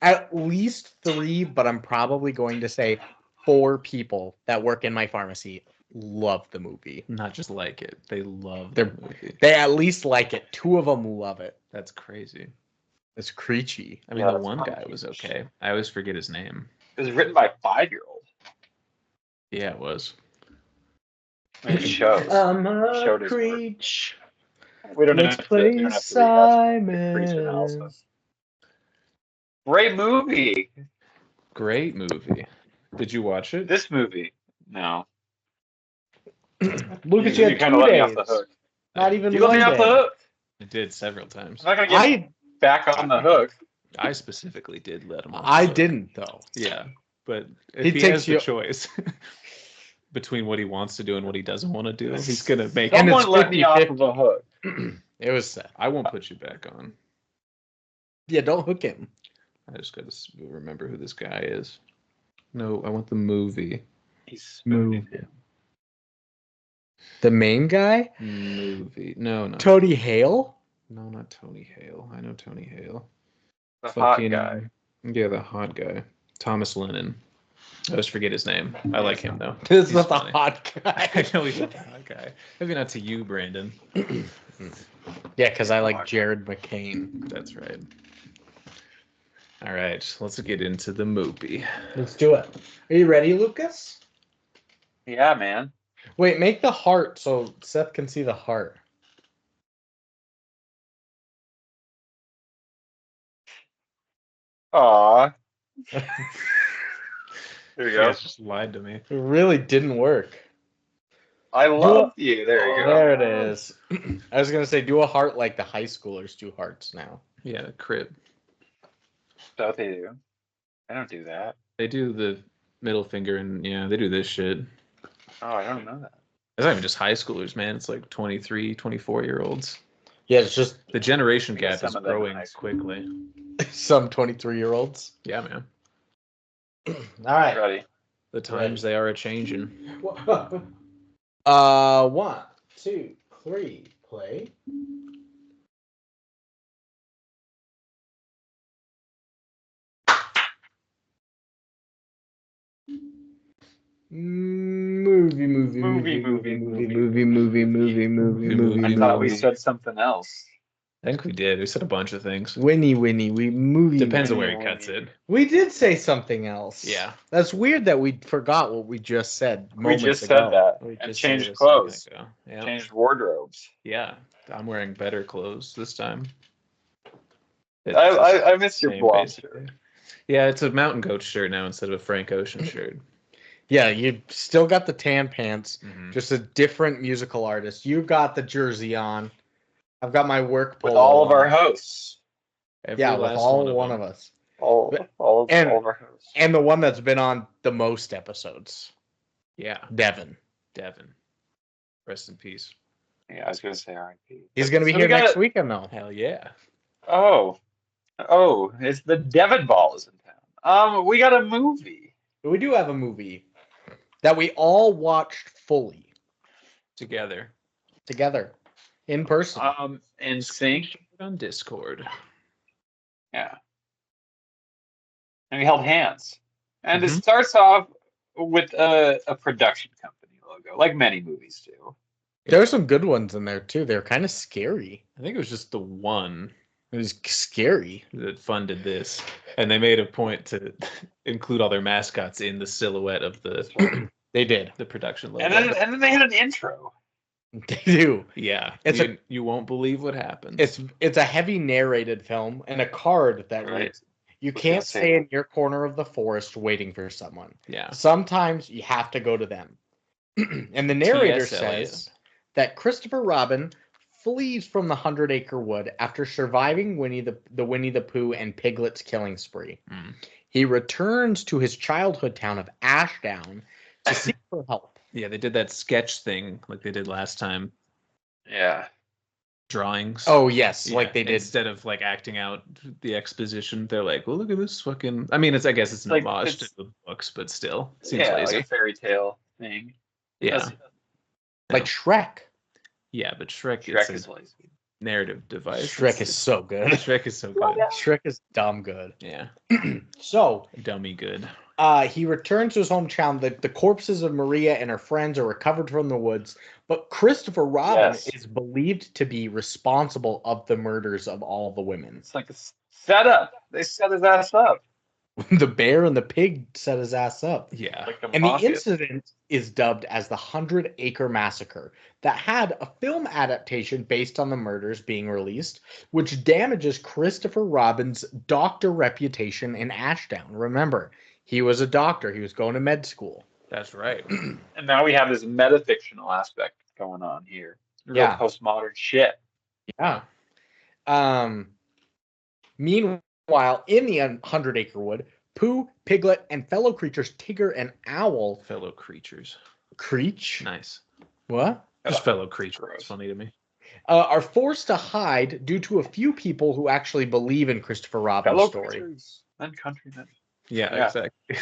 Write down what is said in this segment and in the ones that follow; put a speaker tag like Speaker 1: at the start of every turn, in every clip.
Speaker 1: at least 3, but I'm probably going to say 4 people that work in my pharmacy love the movie.
Speaker 2: Not just like it, they love the movie.
Speaker 1: They at least like it. 2 of them love it.
Speaker 2: That's crazy.
Speaker 1: It's creepy.
Speaker 2: I mean, the one guy was okay. I always forget his name.
Speaker 3: It was written by a 5-year-old.
Speaker 2: Yeah, it was.
Speaker 3: It shows.
Speaker 1: I'm a creech.
Speaker 3: We don't
Speaker 1: Let's
Speaker 3: have
Speaker 1: play
Speaker 3: to
Speaker 1: Simon.
Speaker 3: Great movie.
Speaker 2: Great movie. Did you watch it?
Speaker 3: This movie? No.
Speaker 1: Lucas, you had 2
Speaker 3: let me
Speaker 1: days.
Speaker 3: off the hook.
Speaker 1: Not even
Speaker 3: You let
Speaker 1: one
Speaker 3: me off
Speaker 1: day.
Speaker 3: the hook.
Speaker 2: I did several times.
Speaker 3: I'm not gonna get back on the hook.
Speaker 2: I specifically did let him off.
Speaker 1: I didn't though.
Speaker 2: Yeah, but if he has the choice between what he wants to do and what he doesn't want to do, he's gonna make.
Speaker 3: Someone let me off of the hook.
Speaker 1: It was sad.
Speaker 2: I won't put you back on.
Speaker 1: Yeah, don't hook him.
Speaker 2: I just gotta remember who this guy is. No, I want the movie.
Speaker 3: He's moving him.
Speaker 1: The main guy?
Speaker 2: Movie. No, not
Speaker 1: Tony Hale?
Speaker 2: No, not Tony Hale. I know Tony Hale.
Speaker 3: The hot guy.
Speaker 2: Yeah, the hot guy. Thomas Lennon. I always forget his name. I like him though.
Speaker 1: This is not the hot guy.
Speaker 2: I know he's not the hot guy. Maybe not to you, Brandon.
Speaker 1: Yeah, because I like Jared McCain.
Speaker 2: That's right. All right, let's get into the movie.
Speaker 1: Let's do it. Are you ready, Lucas?
Speaker 3: Yeah, man.
Speaker 1: Wait, make the heart so Seth can see the heart.
Speaker 3: Aw. There you go.
Speaker 2: Just lied to me.
Speaker 1: It really didn't work.
Speaker 3: I love you. There you go.
Speaker 1: There it is. I was gonna say do a heart like the high schoolers do hearts now.
Speaker 2: Yeah, crib.
Speaker 3: That's what they do. I don't do that.
Speaker 2: They do the middle finger and they do this shit.
Speaker 3: Oh, I don't know that.
Speaker 2: It's not even just high schoolers, man. It's like 23, 24-year-olds.
Speaker 1: Yeah, it's just
Speaker 2: the generation gap is growing quickly.
Speaker 1: Some 23-year-olds.
Speaker 2: Yeah, man.
Speaker 1: All right.
Speaker 3: Ready.
Speaker 2: The times they are a-changing.
Speaker 1: 1, 2, 3, play. Movie.
Speaker 3: I thought we said something else.
Speaker 2: I think we did. We said a bunch of things.
Speaker 1: Winnie, we movie.
Speaker 2: Depends on where he cuts it.
Speaker 1: We did say something else.
Speaker 2: Yeah.
Speaker 1: That's weird that we forgot what we just said.
Speaker 3: We just said that. And changed clothes.
Speaker 2: Yeah.
Speaker 3: Changed wardrobes.
Speaker 2: Yeah. I'm wearing better clothes this time.
Speaker 3: I miss your blonde shirt.
Speaker 2: Yeah, it's a Mountain Goat shirt now instead of a Frank Ocean shirt.
Speaker 1: Yeah, you still got the tan pants, just a different musical artist. You got the jersey on. I've got my work polo
Speaker 3: with all of
Speaker 1: on.
Speaker 3: our hosts.
Speaker 1: With all one of us.
Speaker 3: All of our hosts.
Speaker 1: And the one that's been on the most episodes.
Speaker 2: Yeah.
Speaker 1: Devin.
Speaker 2: Rest in peace.
Speaker 3: Yeah, I was going to say R.I.P.
Speaker 1: He's going to be here next weekend, though.
Speaker 2: Hell yeah.
Speaker 3: Oh, it's the Devin Balls in town. We got a movie.
Speaker 1: We do have a movie that we all watched fully.
Speaker 2: Together. In person.
Speaker 3: In sync.
Speaker 2: On Discord.
Speaker 3: Yeah. And we held hands. And it starts off with a production company logo, like many movies do.
Speaker 1: There were some good ones in there, too. They're kind of scary.
Speaker 2: I think it was just the one.
Speaker 1: It was scary.
Speaker 2: That funded this. And they made a point to include all their mascots in the silhouette of the...
Speaker 1: They did.
Speaker 2: The production logo.
Speaker 3: And then they had an intro.
Speaker 1: They do.
Speaker 2: Yeah. You won't believe what happens.
Speaker 1: It's a heavy narrated film and a card that reads, you can't stay in your corner of the forest waiting for someone.
Speaker 2: Yeah.
Speaker 1: Sometimes you have to go to them. And the narrator says that Christopher Robin flees from the 100-acre wood after surviving Winnie the Pooh and Piglet's killing spree. He returns to his childhood town of Ashdown to seek for help.
Speaker 2: Yeah, they did that sketch thing like they did last time.
Speaker 3: Yeah.
Speaker 2: Drawings.
Speaker 1: Oh, yes. Like they did.
Speaker 2: Instead of like acting out the exposition, they're like, well, look at this fucking... I mean, I guess it's an homage to the books, but still. Seems lazy.
Speaker 3: Like a fairy tale thing.
Speaker 2: Yeah.
Speaker 1: Like Shrek.
Speaker 2: Yeah, but Shrek
Speaker 3: is lazy.
Speaker 2: narrative device.
Speaker 1: Shrek is so good.
Speaker 2: Shrek is so good.
Speaker 1: Shrek is dumb good.
Speaker 2: Yeah.
Speaker 1: So
Speaker 2: Dummy good.
Speaker 1: he returns to his hometown. The corpses of Maria and her friends are recovered from the woods, but Christopher Robin is believed to be responsible of the murders of all the women.
Speaker 3: It's like a setup. They set his ass up.
Speaker 1: The bear and the pig set his ass up.
Speaker 2: Yeah.
Speaker 3: Like
Speaker 1: And the incident is dubbed as the 100 Acre Massacre that had a film adaptation based on the murders being released, which damages Christopher Robin's doctor reputation in Ashdown. Remember, he was a doctor. He was going to med school.
Speaker 2: That's right.
Speaker 3: And now we have this metafictional aspect going on here. Real postmodern shit.
Speaker 1: Yeah. Meanwhile, in the 100 Acre Wood, Pooh, Piglet, and fellow creatures Tigger and Owl.
Speaker 2: Fellow creatures.
Speaker 1: Creech?
Speaker 2: Nice.
Speaker 1: What?
Speaker 2: Just fellow creatures. It's funny to me.
Speaker 1: Are forced to hide due to a few people who actually believe in Christopher Robin's
Speaker 3: fellow
Speaker 1: story.
Speaker 3: Creatures and countrymen.
Speaker 2: Yeah, exactly.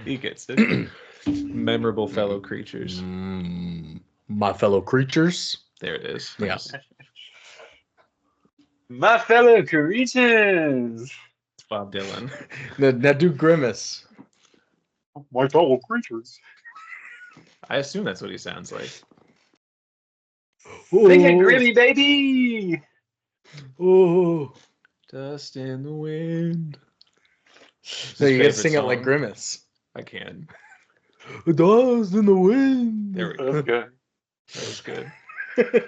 Speaker 2: He gets it. Memorable fellow creatures.
Speaker 1: My fellow creatures.
Speaker 2: There it is.
Speaker 1: Yeah.
Speaker 2: Nice.
Speaker 3: My fellow creatures.
Speaker 2: It's Bob Dylan.
Speaker 1: Now do Grimace.
Speaker 3: My fellow creatures.
Speaker 2: I assume that's what he sounds like.
Speaker 3: Sing it, Grimmy, baby!
Speaker 1: Ooh.
Speaker 2: Dust in the wind.
Speaker 1: So you gotta sing it like Grimace.
Speaker 2: I can.
Speaker 1: Dust in the wind.
Speaker 2: There we go.
Speaker 3: That's good.
Speaker 2: That was good.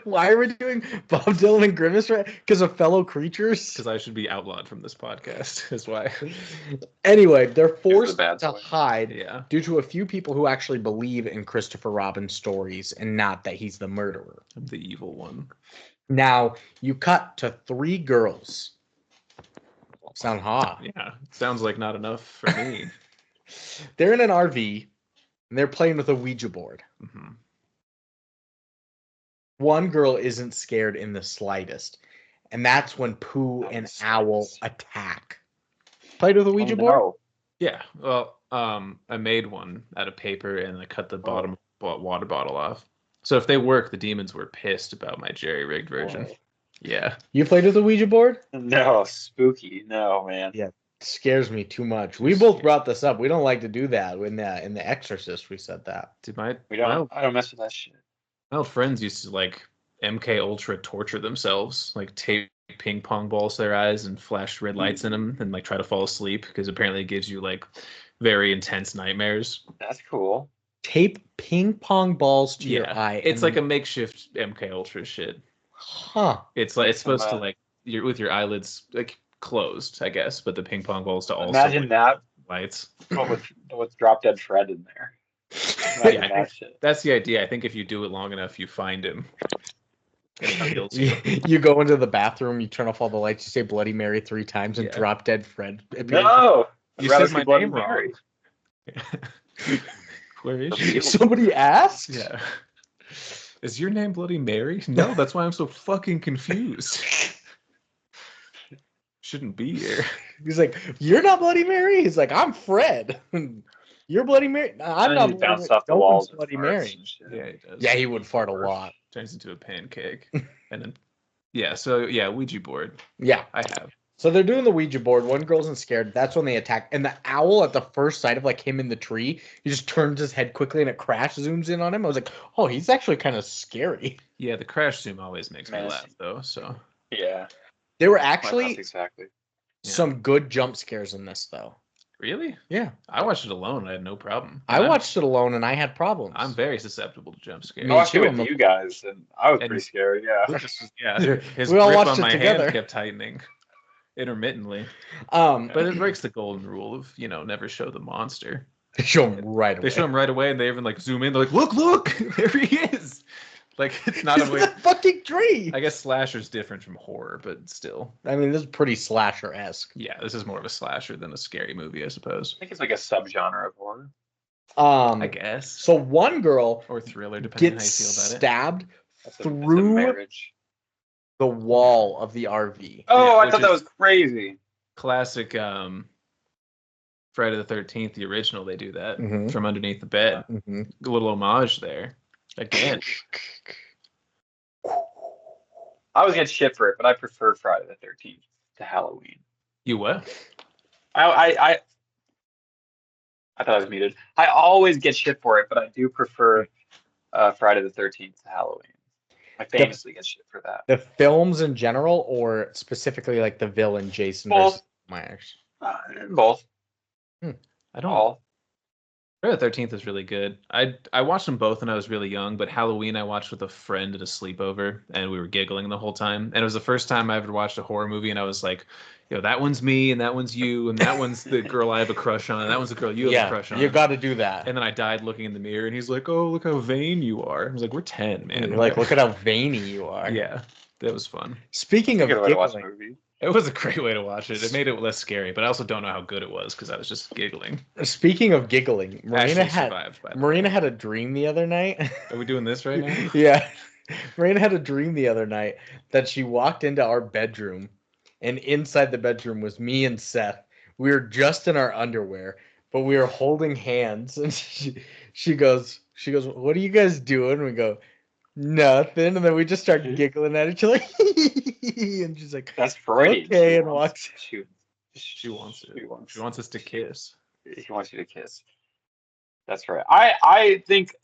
Speaker 1: Why are we doing Bob Dylan and Grimace? Right? Because of fellow creatures?
Speaker 2: Because I should be outlawed from this podcast. Is why.
Speaker 1: Anyway, they're forced to hide
Speaker 2: Yeah.
Speaker 1: due to a few people who actually believe in Christopher Robin's stories and not that he's the murderer.
Speaker 2: I'm the evil one.
Speaker 1: Now, you cut to 3 girls. Sound hot.
Speaker 2: Yeah. Sounds like not enough for me.
Speaker 1: They're in an RV, and they're playing with a Ouija board.
Speaker 2: Mm-hmm.
Speaker 1: One girl isn't scared in the slightest, and that's when Pooh and Owl attack. Played with a Ouija board?
Speaker 2: Yeah. Well, I made one out of paper and I cut the bottom water bottle off. So if they work, the demons were pissed about my jerry-rigged version. Yeah.
Speaker 1: You played with a Ouija board?
Speaker 3: No, spooky. No, man.
Speaker 1: Yeah, it scares me too much. We both brought this up. We don't like to do that. In the Exorcist, we said that.
Speaker 3: I don't mess with that shit.
Speaker 2: My old friends used to like MK Ultra torture themselves, like tape ping pong balls to their eyes and flash red lights in them and like try to fall asleep because apparently it gives you like very intense nightmares.
Speaker 3: That's cool.
Speaker 1: Tape ping pong balls to your eye.
Speaker 2: It's like a makeshift MK Ultra shit.
Speaker 1: Huh.
Speaker 2: It's like it's supposed to like you're with your eyelids like closed, I guess, but the ping pong balls to also
Speaker 3: imagine that
Speaker 2: lights.
Speaker 3: with Drop Dead Fred in there.
Speaker 2: Yeah, that's the idea. I think if you do it long enough, you find him. And he kills you.
Speaker 1: You go into the bathroom, you turn off all the lights, you say Bloody Mary 3 times, and Drop Dead Fred appears.
Speaker 3: No!
Speaker 2: You said my name wrong. Where is she?
Speaker 1: Somebody asked?
Speaker 2: Yeah. Is your name Bloody Mary? No, that's why I'm so fucking confused. Shouldn't be here.
Speaker 1: He's like, you're not Bloody Mary? He's like, I'm Fred. You're Bloody Mary? I'm not Bloody Mary.
Speaker 3: Off the walls
Speaker 1: Bloody Mary.
Speaker 2: Yeah, he does.
Speaker 1: Yeah, he would fart a lot.
Speaker 2: Turns into a pancake. And then, Ouija board.
Speaker 1: Yeah.
Speaker 2: I have.
Speaker 1: So they're doing the Ouija board. One girl isn't scared. That's when they attack. And the owl, at the first sight of like him in the tree, he just turns his head quickly and a crash zooms in on him. I was like, oh, he's actually kind of scary.
Speaker 2: Yeah, the crash zoom always makes me laugh, though. So
Speaker 3: yeah,
Speaker 1: there were actually
Speaker 3: exactly
Speaker 1: some good jump scares in this, though.
Speaker 2: Really?
Speaker 1: Yeah.
Speaker 2: I watched it alone. I had no problem.
Speaker 1: I watched it alone, and I had problems.
Speaker 2: I'm very susceptible to jump scares.
Speaker 3: I watched it with you guys, and I was pretty scared. Yeah.
Speaker 2: His
Speaker 1: we all
Speaker 2: grip
Speaker 1: watched
Speaker 2: on
Speaker 1: it
Speaker 2: my
Speaker 1: together.
Speaker 2: hand kept tightening intermittently. But it breaks the golden rule of never show the monster.
Speaker 1: They show him right away.
Speaker 2: They show him right away, and they even like zoom in. They're like, look, there he is. Like it's not
Speaker 1: He's
Speaker 2: a way.
Speaker 1: in the fucking tree.
Speaker 2: I guess slasher's different from horror, but still.
Speaker 1: I mean, this is pretty slasher-esque.
Speaker 2: Yeah, this is more of a slasher than a scary movie, I suppose.
Speaker 3: I think it's like a subgenre of horror.
Speaker 2: I guess.
Speaker 1: So one girl
Speaker 2: or thriller, depending on how you
Speaker 1: gets
Speaker 2: feel about it.
Speaker 1: stabbed
Speaker 3: That's
Speaker 1: through the wall of the RV.
Speaker 3: Oh, I thought that was crazy.
Speaker 2: Classic Friday the 13th, the original, they do that from underneath the bed. A little homage there. Again.
Speaker 3: I always get shit for it, but I prefer Friday the 13th to Halloween.
Speaker 2: You what?
Speaker 3: I thought I was muted. I always get shit for it, but I do prefer Friday the 13th to Halloween. I famously get shit for that.
Speaker 1: The films in general, or specifically like the villain Jason
Speaker 3: Both.
Speaker 1: versus Myers?
Speaker 3: Both.
Speaker 2: I don't.
Speaker 3: All.
Speaker 2: Friday the 13th is really good. I watched them both when I was really young, but Halloween I watched with a friend at a sleepover, and we were giggling the whole time. And it was the first time I ever watched a horror movie, and I was like, yo, that one's me, and that one's you, and that one's the girl I have a crush on, and that one's the girl you have a crush on.
Speaker 1: You got to do that.
Speaker 2: And then I died looking in the mirror, and he's like, oh, look how vain you are. I was like, we're 10, man.
Speaker 1: You're like, look at how veiny you are.
Speaker 2: Yeah, that was fun.
Speaker 1: Speaking of
Speaker 3: Good way to watch a
Speaker 1: giggling,
Speaker 3: movie.
Speaker 2: It was a great way to watch it. It made it less scary, but I also don't know how good it was because I was just giggling.
Speaker 1: speaking of giggling, Marina
Speaker 2: survived,
Speaker 1: had a dream the other night.
Speaker 2: Are we doing this right now?
Speaker 1: Yeah. Marina had a dream the other night that she walked into our bedroom, and inside the bedroom was me and Seth. We were just in our underwear, but we were holding hands, and she goes, what are you guys doing? We go, nothing, and then we just start giggling at each other. And she's like,
Speaker 3: that's Freudian.
Speaker 1: Okay, and walks.
Speaker 2: She wants it. She wants us to kiss.
Speaker 3: He wants you to kiss. That's right. I think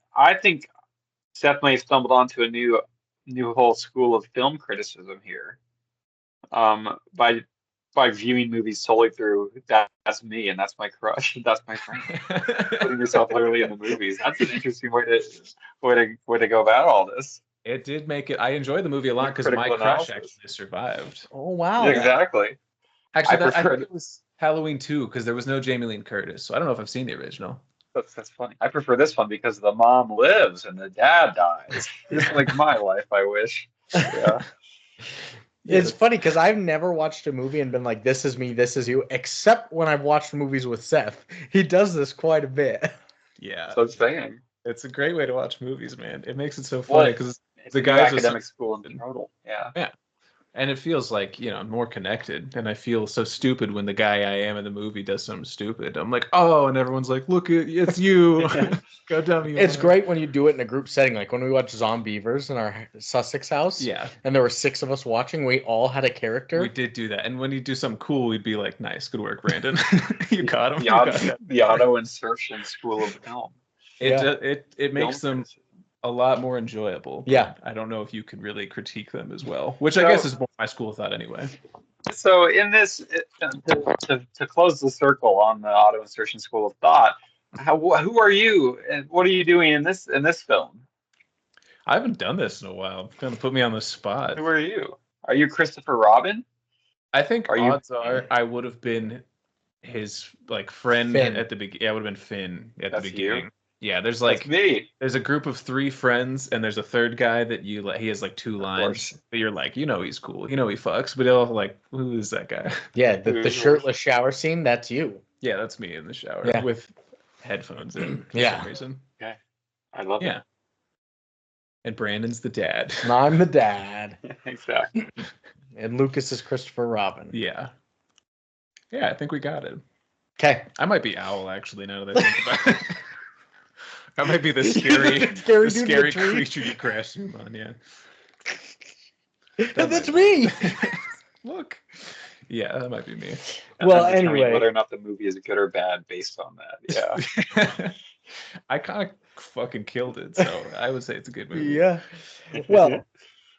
Speaker 3: Seth may have stumbled onto a new whole school of film criticism here. By viewing movies solely through that's me and that's my crush, that's my friend. Putting yourself literally in the movies. That's an interesting way to go about all this.
Speaker 2: It did make it. I enjoyed the movie a lot because my crush actually survived.
Speaker 1: Oh wow!
Speaker 3: Exactly.
Speaker 2: Actually, I think it was Halloween 2 because there was no Jamie Lee Curtis, so I don't know if I've seen the original.
Speaker 3: That's funny. I prefer this one because the mom lives and the dad dies. It's like my life. I wish. Yeah.
Speaker 1: It's funny because I've never watched a movie and been like, this is me, this is you, except when I've watched movies with Seth. He does this quite a bit.
Speaker 2: Yeah.
Speaker 3: So I'm saying.
Speaker 2: It's a great way to watch movies, man. It makes it so funny because the guys
Speaker 3: academic school in total. Yeah.
Speaker 2: Yeah. And it feels like, more connected. And I feel so stupid when the guy I am in the movie does something stupid. I'm like, oh, and everyone's like, look, it's you. Go tell me.
Speaker 1: It's great when you do it in a group setting. Like when we watched Zombievers in our Sussex house.
Speaker 2: Yeah.
Speaker 1: And there were 6 of us watching. We all had a character.
Speaker 2: We did do that. And when you do something cool, we'd be like, nice, good work, Brandon. You caught him.
Speaker 3: The auto insertion school of film.
Speaker 2: It makes them a lot more enjoyable.
Speaker 1: Yeah.
Speaker 2: I don't know if you can really critique them as well, which I guess is more my school of thought anyway.
Speaker 3: So in this, to close the circle on the auto insertion school of thought, who are you and what are you doing in this film?
Speaker 2: I haven't done this in a while. It's gonna put me on the spot.
Speaker 3: Who are you? Are you Christopher Robin?
Speaker 2: I think odds are I would have been his friend at the beginning. Yeah, I would have been Finn at the beginning. You? Yeah, there's there's a group of 3 friends, and there's a third guy that he has 2 lines, but you're like, he's cool, he fucks, but he'll who is that guy?
Speaker 1: Yeah, the shirtless shower scene, that's you.
Speaker 2: Yeah, that's me in the shower with headphones in for some reason.
Speaker 3: Okay, I love it.
Speaker 2: And Brandon's the dad.
Speaker 1: And I'm the dad.
Speaker 3: Exactly.
Speaker 1: And Lucas is Christopher Robin.
Speaker 2: Yeah. Yeah, I think we got it.
Speaker 1: Okay.
Speaker 2: I might be Owl, actually, now that I think about it. That might be the scary creature you crashed him on, yeah.
Speaker 1: That's me!
Speaker 2: Look. Yeah, that might be me.
Speaker 1: Well, anyway.
Speaker 3: Whether or not the movie is good or bad based on that, yeah.
Speaker 2: I kind of fucking killed it, so I would say it's a good movie.
Speaker 1: Yeah. Well,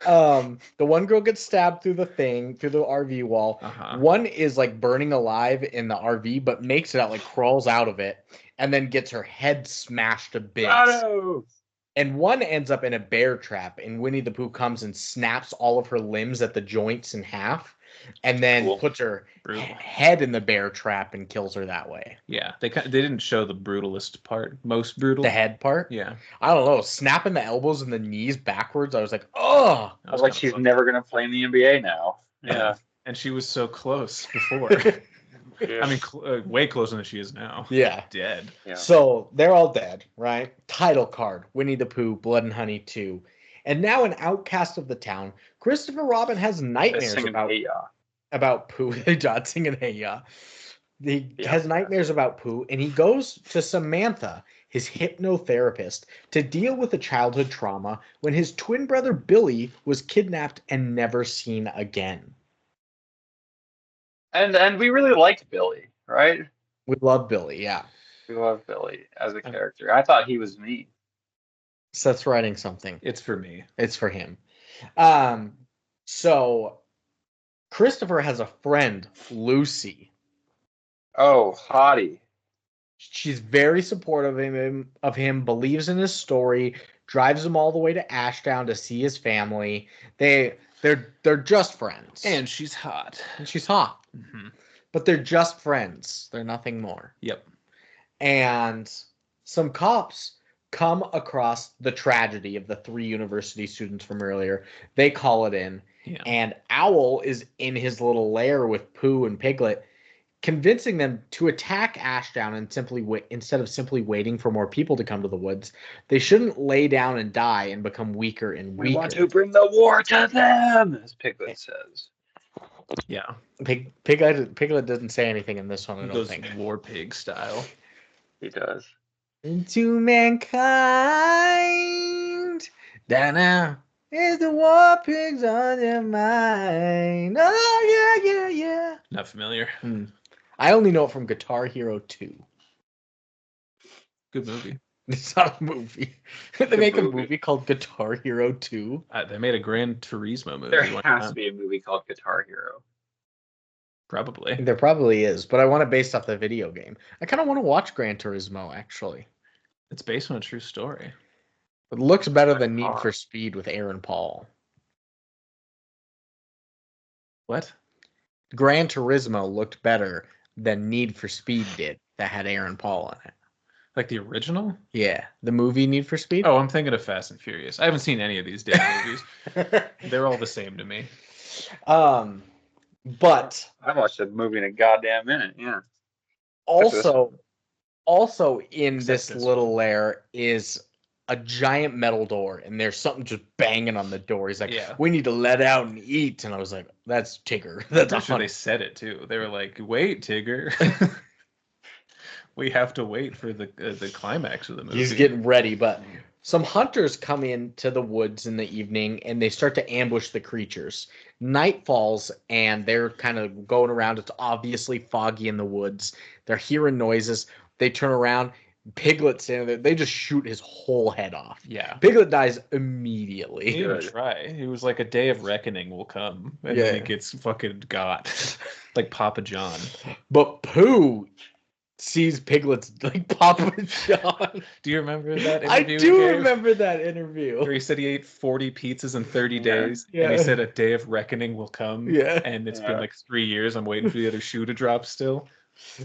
Speaker 1: the one girl gets stabbed through the RV wall. One is burning alive in the RV, but makes it out, crawls out of it, and then gets her head smashed to bits.
Speaker 3: Oh, no.
Speaker 1: And one ends up in a bear trap, and Winnie the Pooh comes and snaps all of her limbs at the joints in half, and then puts her head in the bear trap and kills her that way.
Speaker 2: Yeah, they didn't show the brutalist part, most brutal.
Speaker 1: The head part?
Speaker 2: Yeah.
Speaker 1: I don't know, snapping the elbows and the knees backwards, I was like, oh!
Speaker 3: I was like, she's never going to play in the NBA now.
Speaker 2: Yeah. And she was so close before. Yeah. I mean, way closer than she is now.
Speaker 1: Yeah.
Speaker 2: Dead.
Speaker 1: Yeah. So they're all dead, right? Title card, Winnie the Pooh, Blood and Honey 2. And now an outcast of the town, Christopher Robin has nightmares about Pooh. They dot singing Hey Ya. He has nightmares about Pooh, and he goes to Samantha, his hypnotherapist, to deal with a childhood trauma when his twin brother Billy was kidnapped and never seen again.
Speaker 3: And we really liked Billy, right?
Speaker 1: We love Billy, yeah.
Speaker 3: We love Billy as a character. I thought he was mean.
Speaker 1: Seth's writing something.
Speaker 2: It's for me.
Speaker 1: It's for him. So Christopher has a friend, Lucy.
Speaker 3: Oh, hottie.
Speaker 1: She's very supportive of him, believes in his story, drives him all the way to Ashdown to see his family. They're just friends.
Speaker 2: And she's hot.
Speaker 1: And she's hot.
Speaker 2: Mm-hmm.
Speaker 1: But they're just friends. They're nothing more.
Speaker 2: Yep.
Speaker 1: And some cops come across the tragedy of the 3 university students from earlier. They call it in.
Speaker 2: Yeah.
Speaker 1: And Owl is in his little lair with Pooh and Piglet, convincing them to attack Ashdown and instead of simply waiting for more people to come to the woods. They shouldn't lay down and die and become weaker and weaker.
Speaker 3: We want to bring the war to them, as Piglet says.
Speaker 2: Yeah.
Speaker 1: Piglet doesn't say anything in this one, I don't think.
Speaker 2: War pig style.
Speaker 3: He does.
Speaker 1: Into mankind, Dana is the war pigs on your mind. Oh, yeah.
Speaker 2: Not familiar.
Speaker 1: I only know it from Guitar Hero 2.
Speaker 2: Good movie.
Speaker 1: It's not a movie. They make a movie called Guitar Hero 2.
Speaker 2: They made a Gran Turismo movie.
Speaker 3: There has to be a movie called Guitar Hero.
Speaker 2: Probably.
Speaker 1: There probably is, but I want it based off the video game. I kind of want to watch Gran Turismo, actually.
Speaker 2: It's based on a true story.
Speaker 1: It looks better than Need for Speed with Aaron Paul.
Speaker 2: What?
Speaker 1: Gran Turismo looked better than Need for Speed did that had Aaron Paul in it.
Speaker 2: Like the original?
Speaker 1: Yeah, the movie Need for Speed?
Speaker 2: Oh, I'm thinking of Fast and Furious. I haven't seen any of these damn movies. They're all the same to me.
Speaker 1: But
Speaker 3: I watched the movie in a goddamn minute, yeah.
Speaker 1: Also in this little lair is a giant metal door, and there's something just banging on the door. He's like, we need to let out and eat. And I was like, that's Tigger. That's
Speaker 2: I'm sure they said it too. They were like, wait, Tigger. We have to wait for the climax of the movie.
Speaker 1: He's getting ready, but some hunters come into the woods in the evening, and they start to ambush the creatures. Night falls, and they're kind of going around. It's obviously foggy in the woods. They're hearing noises. They turn around. Piglet's standing there. They just shoot his whole head off.
Speaker 2: Yeah.
Speaker 1: Piglet dies immediately.
Speaker 2: He didn't try. It was like a day of reckoning will come, and then he gets fucking got. Like Papa John.
Speaker 1: But Pooh sees Piglet's like Papa John.
Speaker 2: Do you remember that interview?
Speaker 1: I do remember that interview.
Speaker 2: Where he said he ate 40 pizzas in 30 days. Yeah. And he said a day of reckoning will come.
Speaker 1: Yeah.
Speaker 2: And it's been like 3 years. I'm waiting for the other shoe to drop still.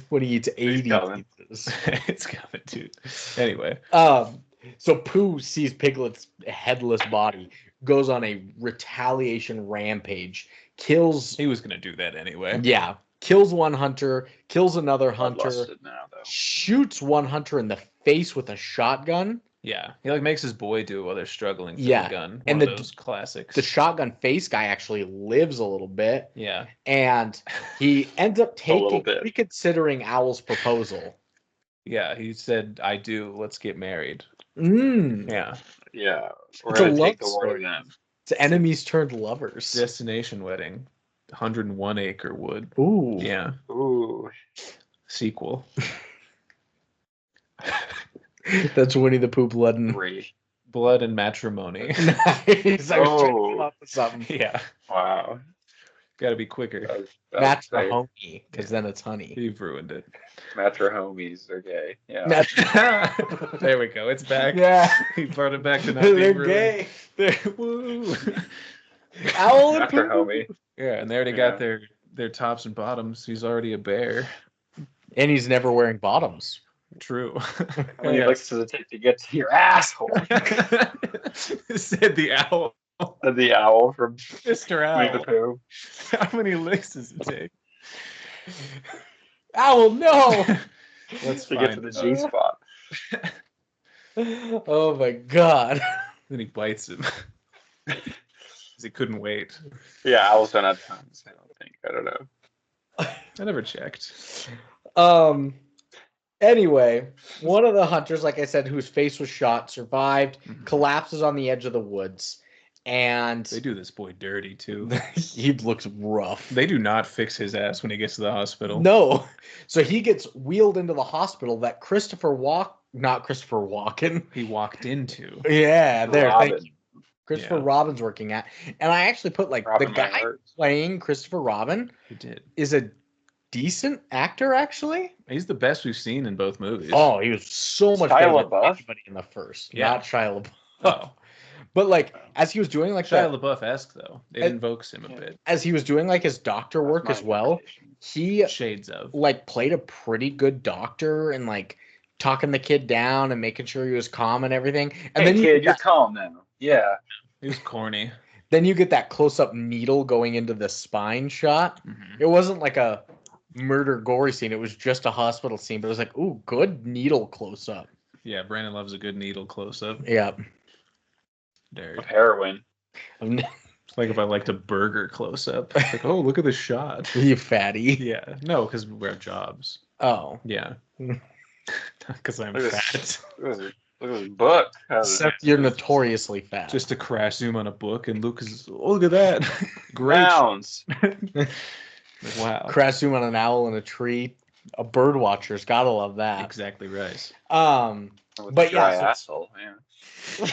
Speaker 1: When he eats 80 pizzas.
Speaker 2: It's coming, dude. Anyway.
Speaker 1: So Pooh sees Piglet's headless body, goes on a retaliation rampage, kills...
Speaker 2: He was going to do that anyway.
Speaker 1: Yeah. Kills one hunter, kills another hunter,
Speaker 3: now,
Speaker 1: shoots one hunter in the face with a shotgun.
Speaker 2: Yeah, he like makes his boy do it while they're struggling for the gun.
Speaker 1: And
Speaker 2: those classics.
Speaker 1: The shotgun face guy actually lives a little bit.
Speaker 2: Yeah.
Speaker 1: And he ends up reconsidering Owl's proposal.
Speaker 2: Yeah, he said, I do, let's get married.
Speaker 1: Yeah.
Speaker 3: Yeah.
Speaker 1: It's a love story. It's enemies turned lovers.
Speaker 2: Destination wedding. 101 acre wood.
Speaker 1: Ooh.
Speaker 2: Yeah.
Speaker 3: Ooh.
Speaker 2: Sequel.
Speaker 1: That's Winnie the Pooh blood
Speaker 2: and matrimony.
Speaker 1: Nice. I was trying to come up with something.
Speaker 2: Yeah.
Speaker 3: Wow.
Speaker 2: Gotta be quicker.
Speaker 1: Matrimony, because then it's honey.
Speaker 2: You've ruined it.
Speaker 3: Matrihomies are gay. Yeah.
Speaker 2: There we go. It's back.
Speaker 1: Yeah.
Speaker 2: He brought it back to not being
Speaker 1: They're gay.
Speaker 2: Woo.
Speaker 3: Owl and Pooh.
Speaker 2: Yeah, and they already got their tops and bottoms. He's already a bear.
Speaker 1: And he's never wearing bottoms.
Speaker 2: True.
Speaker 3: When he looks to the tip to get to your asshole.
Speaker 2: Said the owl.
Speaker 3: The owl from
Speaker 2: Mr. Owl.
Speaker 3: Winnie the Pooh.
Speaker 2: How many licks does it take?
Speaker 1: Owl, no!
Speaker 3: Let's get to the G spot.
Speaker 1: Oh my god.
Speaker 2: Then he bites him. He couldn't wait.
Speaker 3: Yeah, Owls don't have tons, I don't think. I don't know.
Speaker 2: I never checked.
Speaker 1: Anyway, one of the hunters, like I said, whose face was shot, survived, collapses on the edge of the woods, and
Speaker 2: they do this boy dirty too.
Speaker 1: he looks rough.
Speaker 2: They do not fix his ass when he gets to the hospital.
Speaker 1: No. So he gets wheeled into the hospital that not Christopher Walken.
Speaker 2: He walked into.
Speaker 1: Yeah, there.
Speaker 3: Robin.
Speaker 1: Thank you. Christopher Robin's working at. And I actually put like
Speaker 3: Robin
Speaker 1: the guy playing Christopher Robin
Speaker 2: He did.
Speaker 1: is a decent actor, actually.
Speaker 2: He's the best we've seen in both movies.
Speaker 1: Oh, he was so much
Speaker 3: Shia
Speaker 1: better than
Speaker 3: LaBeouf?
Speaker 1: anybody in the first.
Speaker 2: Yeah.
Speaker 1: Not Shia LaBeouf.
Speaker 2: Oh.
Speaker 1: But like as he was doing like
Speaker 2: Shia LaBeouf-esque though. It invokes him a bit.
Speaker 1: as he was doing like his doctor work as well, he
Speaker 2: Shades of.
Speaker 1: like played a pretty good doctor and like talking the kid down and making sure he was calm and everything. And
Speaker 3: Hey,
Speaker 1: then
Speaker 3: kid, you're calm now. Yeah.
Speaker 2: He was corny.
Speaker 1: then you get that close-up needle going into the spine shot.
Speaker 2: Mm-hmm.
Speaker 1: It wasn't like a murder gory scene. It was just a hospital scene, but it was like, ooh, good needle close-up.
Speaker 2: Yeah, Brandon loves a good needle close-up.
Speaker 1: Yeah.
Speaker 2: There.
Speaker 3: Of heroin.
Speaker 2: It's like if I liked a burger close-up. It's like, oh, look at this shot.
Speaker 1: You fatty.
Speaker 2: Yeah. No, because we have jobs.
Speaker 1: Oh.
Speaker 2: Yeah. Because I'm
Speaker 3: Look at
Speaker 2: fat.
Speaker 3: this, look at this book.
Speaker 1: Except you're notoriously fat.
Speaker 2: Just a crash zoom on a book, and Luke is, oh, look at that. Great.
Speaker 3: Nouns.
Speaker 2: Wow.
Speaker 1: crash zoom on an owl in a tree. A bird watcher's gotta love that.
Speaker 2: Exactly right.
Speaker 3: With
Speaker 1: But
Speaker 3: a dry
Speaker 1: yeah,
Speaker 3: asshole. Yeah.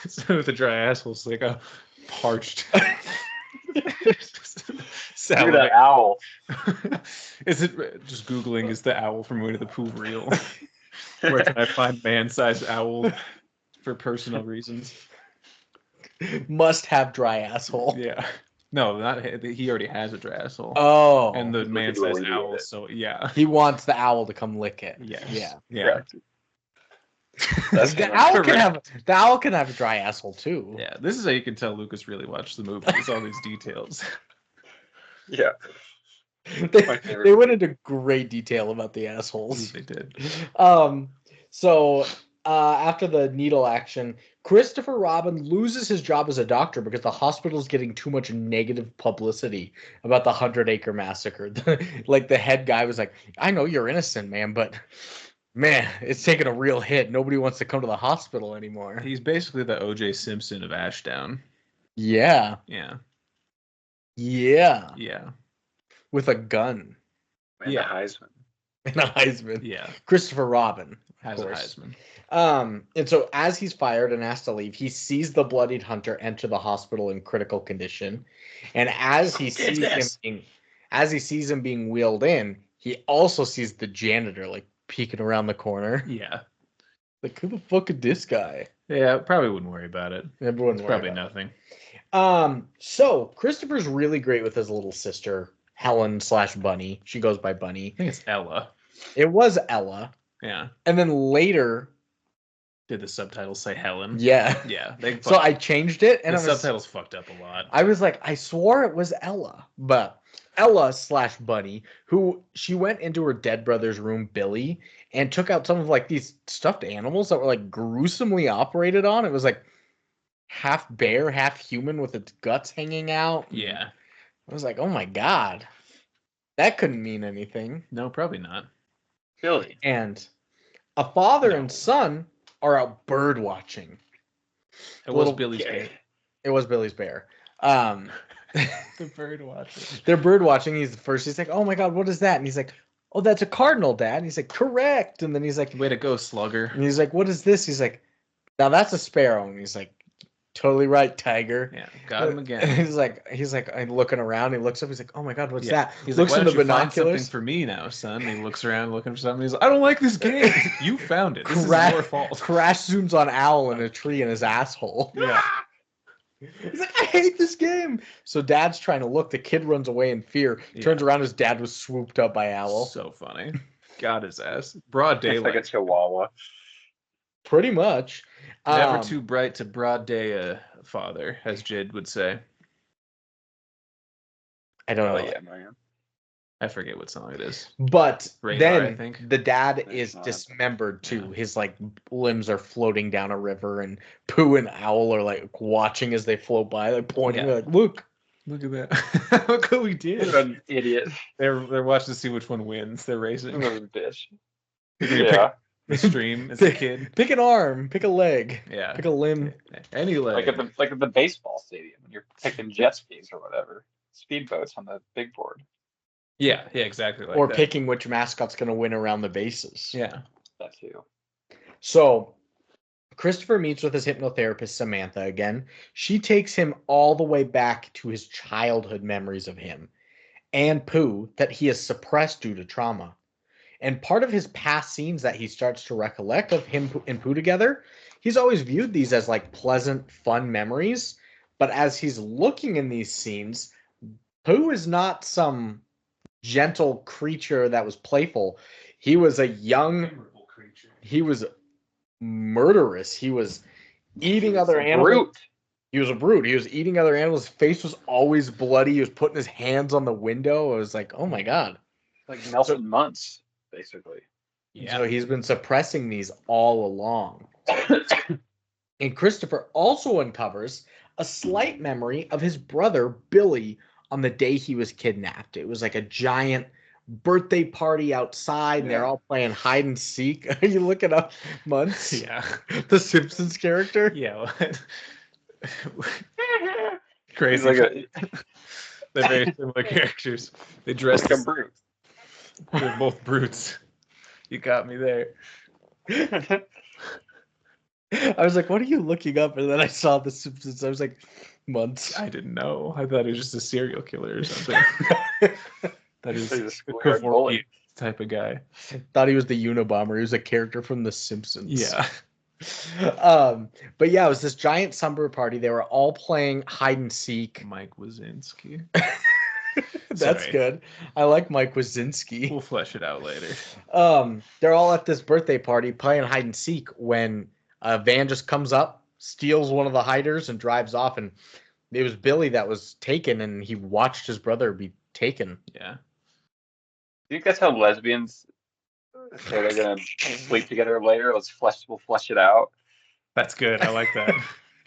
Speaker 2: So with a dry asshole, it's like a parched.
Speaker 3: Look at that owl.
Speaker 2: Is it just Googling, is the owl from Winnie the Pooh real? Where can I find man-sized owl for personal reasons?
Speaker 1: Must have dry asshole.
Speaker 2: Yeah. No, not he already has a dry asshole.
Speaker 1: Oh.
Speaker 2: And the
Speaker 3: Look at
Speaker 2: man-sized
Speaker 3: Winnie
Speaker 2: owl,
Speaker 3: with it.
Speaker 2: so yeah.
Speaker 1: He wants the owl to come lick it.
Speaker 2: Yes.
Speaker 1: Yeah.
Speaker 2: Yeah.
Speaker 3: That's
Speaker 1: The
Speaker 3: correct.
Speaker 1: owl can have a dry asshole too.
Speaker 2: Yeah. This is how you can tell Lucas really watched the movie. It's all these details.
Speaker 3: Yeah. My
Speaker 1: They,
Speaker 3: favorite.
Speaker 1: they went into great detail about the assholes.
Speaker 2: They did.
Speaker 1: So after the needle action, Christopher Robin loses his job as a doctor because the hospital's getting too much negative publicity about the 100-acre massacre. Like the head guy was like, I know you're innocent, man, but man, it's taking a real hit. Nobody wants to come to the hospital anymore.
Speaker 2: He's basically the O.J. Simpson of Ashdown.
Speaker 1: Yeah.
Speaker 2: Yeah.
Speaker 1: Yeah.
Speaker 2: Yeah.
Speaker 1: With a gun
Speaker 3: And
Speaker 2: Yeah.
Speaker 3: the Heisman.
Speaker 1: and a Heisman.
Speaker 2: Yeah.
Speaker 1: Christopher Robin.
Speaker 2: Has a
Speaker 1: course.
Speaker 2: Heisman.
Speaker 1: And so as he's fired and asked to leave, he sees the bloodied hunter enter the hospital in critical condition. And as he sees him being wheeled in, he also sees the janitor like peeking around the corner.
Speaker 2: Yeah.
Speaker 1: Like, who the fuck is this guy?
Speaker 2: Yeah, probably wouldn't worry about it.
Speaker 1: Everyone's
Speaker 2: It's probably
Speaker 1: worried about
Speaker 2: nothing.
Speaker 1: it. So Christopher's really great with his little sister, Helen/Bunny. She goes by Bunny.
Speaker 2: I think it's Ella.
Speaker 1: It was Ella.
Speaker 2: Yeah.
Speaker 1: And then later,
Speaker 2: Did the subtitles say Helen?
Speaker 1: yeah.
Speaker 2: Yeah. They
Speaker 1: So I changed it, and
Speaker 2: the
Speaker 1: I was,
Speaker 2: subtitles fucked up a lot.
Speaker 1: I was like, I swore it was Ella, but Ella/Bunny, who she went into her dead brother's room, Billy, and took out some of like these stuffed animals that were like gruesomely operated on. It was like half bear, half human with its guts hanging out.
Speaker 2: Yeah.
Speaker 1: I was like, oh my god, that couldn't mean anything.
Speaker 2: No, probably not.
Speaker 3: Billy.
Speaker 1: And a father
Speaker 2: No.
Speaker 1: and son are out bird watching.
Speaker 2: It was
Speaker 1: Little
Speaker 2: Billy's
Speaker 3: gay.
Speaker 2: bear.
Speaker 1: It was Billy's bear.
Speaker 2: The bird watcher.
Speaker 1: They're bird watching. He's the first. He's like, "Oh my god, what is that?" And he's like, "Oh, that's a cardinal, Dad." And he's like, "Correct." And then he's like,
Speaker 2: Way to go, slugger.
Speaker 1: and he's like, "What is this?" He's like, "Now that's a sparrow." And he's like, "Totally right, Tiger."
Speaker 2: Yeah, got him
Speaker 1: And
Speaker 2: again.
Speaker 1: he's like, I'm looking around. He looks up. He's like, "Oh my god, what's
Speaker 2: Yeah.
Speaker 1: that?"
Speaker 2: He's
Speaker 1: Looks
Speaker 2: like, why
Speaker 1: in
Speaker 2: don't
Speaker 1: the
Speaker 2: you find something
Speaker 1: binoculars.
Speaker 2: for me now, son? And he looks around looking for something. He's like, I don't like this game. You found it. This is your fault.
Speaker 1: Crash zooms on Owl in a tree in his asshole.
Speaker 2: Yeah.
Speaker 1: He's like, I hate this game. So Dad's trying to look. The kid runs away in fear. Turns around. His dad was swooped up by Owl.
Speaker 2: So funny. Got his ass. Broad
Speaker 3: It's like a
Speaker 2: daylight.
Speaker 3: chihuahua.
Speaker 1: Pretty much.
Speaker 2: Never too bright to broad day, father, as Jid would say.
Speaker 1: I don't
Speaker 3: Oh
Speaker 1: know.
Speaker 3: yeah, man.
Speaker 2: I forget what song it is.
Speaker 1: But
Speaker 2: Radar, I
Speaker 1: then
Speaker 2: think.
Speaker 1: the dad
Speaker 3: It's
Speaker 1: is
Speaker 3: not.
Speaker 1: dismembered too.
Speaker 2: Yeah.
Speaker 1: His like limbs are floating down a river, and Pooh and Owl are like watching as they float by, like pointing,
Speaker 2: Yeah.
Speaker 1: like, "Look,
Speaker 2: Look at that. Look what we did.
Speaker 3: What an idiot.
Speaker 2: They're watching to see which one wins. They're racing.
Speaker 3: What a bitch.
Speaker 2: Yeah. The stream as a kid.
Speaker 1: Pick an arm, pick a leg,
Speaker 2: Yeah.
Speaker 1: pick a limb.
Speaker 2: Any leg.
Speaker 3: Like at the baseball stadium when you're picking jet skis or whatever. Speedboats on the big board.
Speaker 2: Yeah, exactly. Like
Speaker 1: or
Speaker 2: that.
Speaker 1: picking which mascot's going to win around the bases.
Speaker 2: Yeah.
Speaker 3: That too.
Speaker 1: So Christopher meets with his hypnotherapist, Samantha, again. She takes him all the way back to his childhood memories of him and Pooh that he has suppressed due to trauma. And part of his past scenes that he starts to recollect of him and Pooh together, he's always viewed these as like pleasant, fun memories. But as he's looking in these scenes, Pooh is not some gentle creature that was playful. He was a young creature. He was murderous. He was eating other animals.
Speaker 3: Brute.
Speaker 1: He was a brute. He was eating other animals. His face was always bloody. He was putting his hands on the window. I was like, oh my God.
Speaker 3: Like Nelson Muntz, basically.
Speaker 1: Yeah. So he's been suppressing these all along. And Christopher also uncovers a slight memory of his brother, Billy, on the day he was kidnapped. It was like a giant birthday party outside, and they're all playing hide and seek. Are you looking up Muntz?
Speaker 2: Yeah.
Speaker 1: The Simpsons character?
Speaker 2: Yeah. Crazy.
Speaker 3: Like
Speaker 2: They're very similar characters. They dress
Speaker 3: like a brute.
Speaker 2: They're both brutes. You got me there.
Speaker 1: I was like, what are you looking up? And then I saw The Simpsons. I was like, Muntz.
Speaker 2: I didn't know. I thought he was just a serial killer or something. That is a bully type of guy.
Speaker 1: Thought he was the Unabomber. He was a character from The Simpsons.
Speaker 2: Yeah.
Speaker 1: But yeah, it was this giant summer party. They were all playing hide and seek.
Speaker 2: Mike Wazinski.
Speaker 1: That's good. I like Mike Wazinski.
Speaker 2: We'll flesh it out later.
Speaker 1: They're all at this birthday party playing hide and seek when a van just comes up, steals one of the hiders, and drives off. And it was Billy that was taken, and he watched his brother be taken.
Speaker 2: Yeah.
Speaker 3: Do you think that's how lesbians say they're gonna sleep together later? We'll flesh it out.
Speaker 2: That's good. I like that.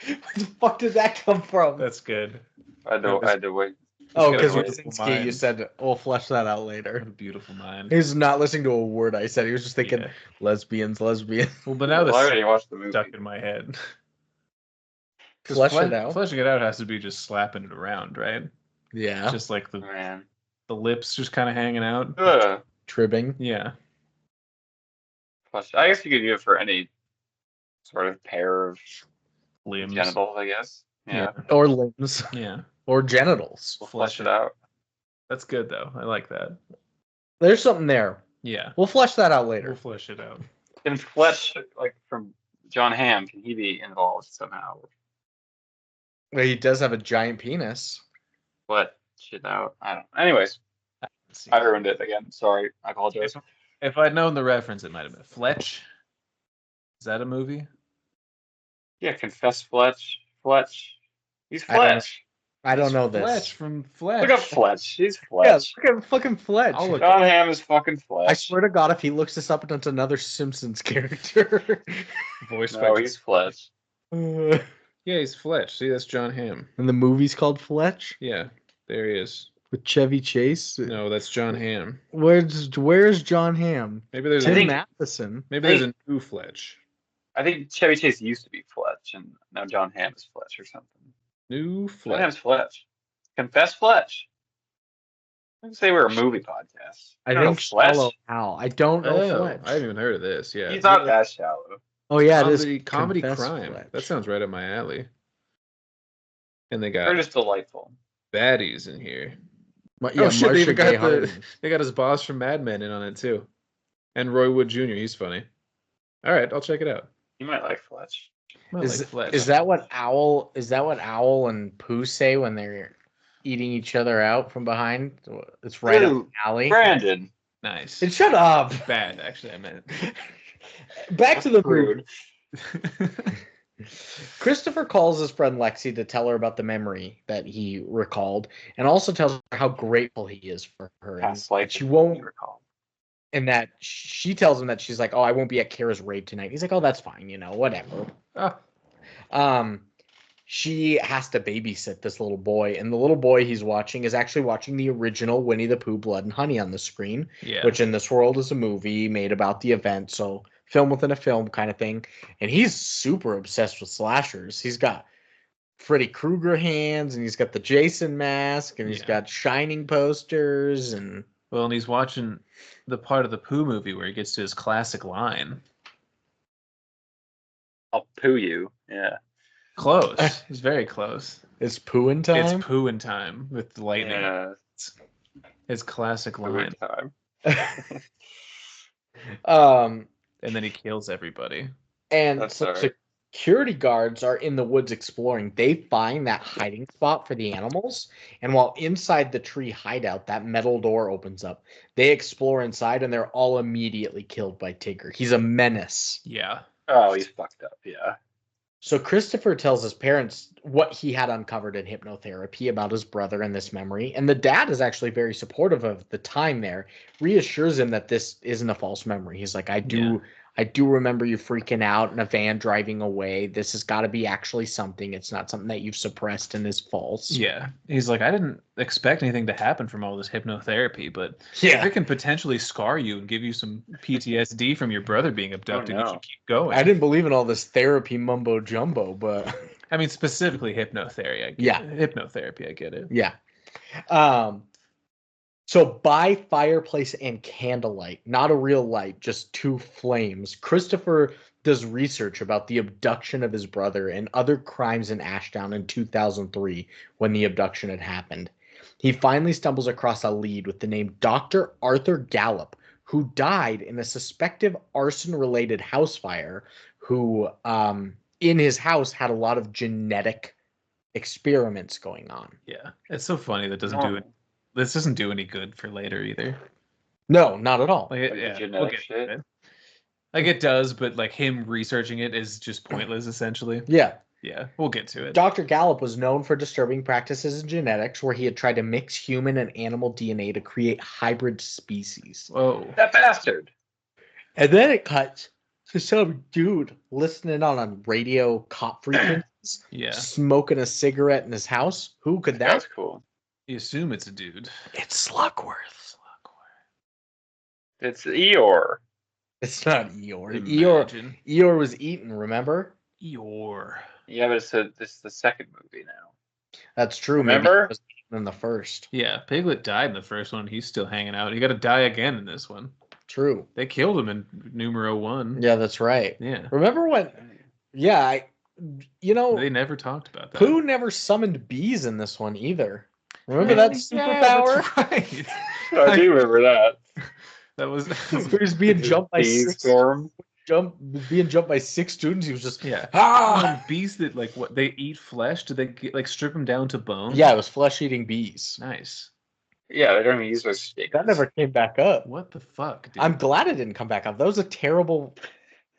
Speaker 1: Where the fuck did that come from?
Speaker 2: That's good.
Speaker 3: I had to wait.
Speaker 1: Oh, because Wazinski, you said we'll flesh that out later.
Speaker 2: What a beautiful mind.
Speaker 1: He's not listening to a word I said. He was just thinking lesbians.
Speaker 2: Well, but now
Speaker 3: I already watched the movie.
Speaker 2: stuck in my head.
Speaker 1: Flesh it out.
Speaker 2: Fleshing it out has to be just slapping it around, right?
Speaker 1: Yeah.
Speaker 2: Just like the
Speaker 3: Man.
Speaker 2: the lips just kind of hanging out.
Speaker 1: Tribbing.
Speaker 2: Yeah.
Speaker 3: I guess you could do it for any sort of pair of
Speaker 2: Limbs.
Speaker 3: genitals, I guess. Yeah.
Speaker 1: Or limbs.
Speaker 2: Yeah.
Speaker 1: Or genitals.
Speaker 3: We'll flesh it out.
Speaker 2: That's good though. I like that.
Speaker 1: There's something there.
Speaker 2: Yeah.
Speaker 1: We'll flesh that out later.
Speaker 2: We'll flesh it out.
Speaker 3: Can flesh, like from John Hamm, can he be involved somehow?
Speaker 1: Well, he does have a giant penis.
Speaker 3: What? Shit out. I don't know. Anyways, I ruined it again. Sorry. I apologize.
Speaker 2: If I'd known the reference, it might have been Fletch. Is that a movie?
Speaker 3: Yeah, confess Fletch. Fletch. He's Fletch.
Speaker 1: I don't know this.
Speaker 2: Fletch from Fletch.
Speaker 3: Look at Fletch. He's
Speaker 1: Yeah,
Speaker 3: Fletch.
Speaker 1: look at fucking Fletch.
Speaker 3: John Hamm is fucking Fletch.
Speaker 1: I swear to God, if he looks this up, it's another Simpsons character.
Speaker 2: Voice
Speaker 3: No, he's Fletch.
Speaker 1: And
Speaker 2: Yeah, he's Fletch. See, that's John Hamm.
Speaker 1: the movie's called Fletch
Speaker 2: Yeah, there he is.
Speaker 1: with Chevy Chase.
Speaker 2: No, that's John Hamm.
Speaker 1: Where's John Hamm?
Speaker 2: Maybe there's
Speaker 1: Tim
Speaker 2: a
Speaker 1: Matheson.
Speaker 2: a new Fletch.
Speaker 3: I think Chevy Chase used to be Fletch, and now John Hamm is Fletch or something.
Speaker 2: New
Speaker 3: John
Speaker 2: Fletch.
Speaker 3: Hamm's Fletch. Confess Fletch. I didn't say we're a movie podcast.
Speaker 1: I
Speaker 3: don't know
Speaker 1: think
Speaker 3: Fletch.
Speaker 1: Shallow Hal. I don't know
Speaker 2: Oh,
Speaker 1: Fletch.
Speaker 2: I haven't even heard of this. Yeah,
Speaker 3: He's not that shallow.
Speaker 1: Oh yeah, it is
Speaker 2: comedy
Speaker 1: Confess
Speaker 2: crime.
Speaker 1: Fletch.
Speaker 2: That sounds right up my alley. And they
Speaker 3: They're
Speaker 2: got
Speaker 3: just delightful.
Speaker 2: baddies in here.
Speaker 1: Yeah,
Speaker 2: shit, they
Speaker 1: Marsha
Speaker 2: even
Speaker 1: Gay
Speaker 2: got
Speaker 1: Harden.
Speaker 2: they got his boss from Mad Men in on it too, and Roy Wood Jr. He's funny. All right, I'll check it out.
Speaker 3: You might like Fletch.
Speaker 2: I
Speaker 1: Is,
Speaker 2: like Fletch.
Speaker 1: is that what Owl? Is that what Owl and Pooh say when they're eating each other out from behind? It's right up
Speaker 3: Ooh,
Speaker 1: the alley.
Speaker 3: Brandon.
Speaker 2: nice?
Speaker 1: And shut up.
Speaker 2: Bad, actually. I meant.
Speaker 1: Back to the
Speaker 3: Rude.
Speaker 1: movie. Christopher calls his friend Lexi to tell her about the memory that he recalled, and also tells her how grateful he is for her. And
Speaker 3: Past life.
Speaker 1: she won't,
Speaker 3: recall.
Speaker 1: and that she tells him that she's like, "Oh, I won't be at Kara's raid tonight." He's like, "Oh, that's fine, whatever."
Speaker 2: Ah,
Speaker 1: she has to babysit this little boy, and the little boy he's watching is actually watching the original Winnie the Pooh Blood and Honey on the screen, which in this world is a movie made about the event, so film within a film kind of thing. And he's super obsessed with slashers. He's got Freddy Krueger hands, and he's got the Jason mask, and he's got Shining posters, and
Speaker 2: he's watching the part of the Pooh movie where he gets to his classic line.
Speaker 3: I'll poo you. Yeah.
Speaker 2: Close. It's very close.
Speaker 1: It's Pooh-in time?
Speaker 2: It's Pooh-in time with lightning. Yeah. His classic line.
Speaker 3: Time.
Speaker 2: And then he kills everybody.
Speaker 1: And security guards are in the woods exploring. They find that hiding spot for the animals. And while inside the tree hideout, that metal door opens up. They explore inside, and they're all immediately killed by Tigger. He's a menace.
Speaker 2: Yeah.
Speaker 3: Oh, he's fucked up. Yeah.
Speaker 1: So Christopher tells his parents what he had uncovered in hypnotherapy about his brother and this memory. And the dad is actually very supportive of the time there, reassures him that this isn't a false memory. He's like, I do remember you freaking out in a van driving away. This has got to be actually something. It's not something that you've suppressed and is false.
Speaker 2: Yeah. He's like, I didn't expect anything to happen from all this hypnotherapy, but if it can potentially scar you and give you some PTSD from your brother being abducted, you should keep going.
Speaker 1: I didn't believe in all this therapy mumbo jumbo, but
Speaker 2: I mean, specifically hypnotherapy. Hypnotherapy, I get it.
Speaker 1: Yeah. So by fireplace and candlelight, not a real light, just two flames, Christopher does research about the abduction of his brother and other crimes in Ashdown in 2003 when the abduction had happened. He finally stumbles across a lead with the name Dr. Arthur Gallup, who died in a suspected arson-related house fire, who in his house had a lot of genetic experiments going on.
Speaker 2: Yeah, it's so funny that doesn't do it. This doesn't do any good for later either.
Speaker 1: No, not at all.
Speaker 2: Like, we'll get it. Like it does, but like him researching it is just pointless, essentially.
Speaker 1: Yeah.
Speaker 2: Yeah, we'll get to it.
Speaker 1: Dr. Gallup was known for disturbing practices in genetics where he had tried to mix human and animal DNA to create hybrid species.
Speaker 2: Whoa.
Speaker 3: That bastard.
Speaker 1: And then it cuts to some dude listening on a radio cop frequencies, smoking a cigarette in his house. Who could that?
Speaker 3: That's cool.
Speaker 2: You assume it's a dude.
Speaker 1: It's Slugworth.
Speaker 3: It's Eeyore.
Speaker 1: It's not Eeyore. Eeyore was eaten, remember?
Speaker 2: Eeyore.
Speaker 3: Yeah, but this is the second movie now.
Speaker 1: That's true.
Speaker 3: Remember?
Speaker 1: Maybe it was in the first.
Speaker 2: Yeah, Piglet died in the first one. He's still hanging out. He got to die again in this one.
Speaker 1: True.
Speaker 2: They killed him in numero 1.
Speaker 1: Yeah, that's right.
Speaker 2: Yeah.
Speaker 1: Remember when? Yeah,
Speaker 2: they never talked about that.
Speaker 1: Pooh never summoned bees in this one either. Remember that superpower?
Speaker 2: That's right.
Speaker 3: I do remember that.
Speaker 2: That was
Speaker 1: he was being jumped by being jumped by 6 students. He was just
Speaker 2: bees that they eat flesh. Do they strip them down to bone?
Speaker 1: Yeah, it was flesh-eating bees.
Speaker 2: Nice.
Speaker 3: Yeah, they don't even use those sticks.
Speaker 1: That never came back up.
Speaker 2: What the fuck, dude?
Speaker 1: I'm glad it didn't come back up. That was a terrible.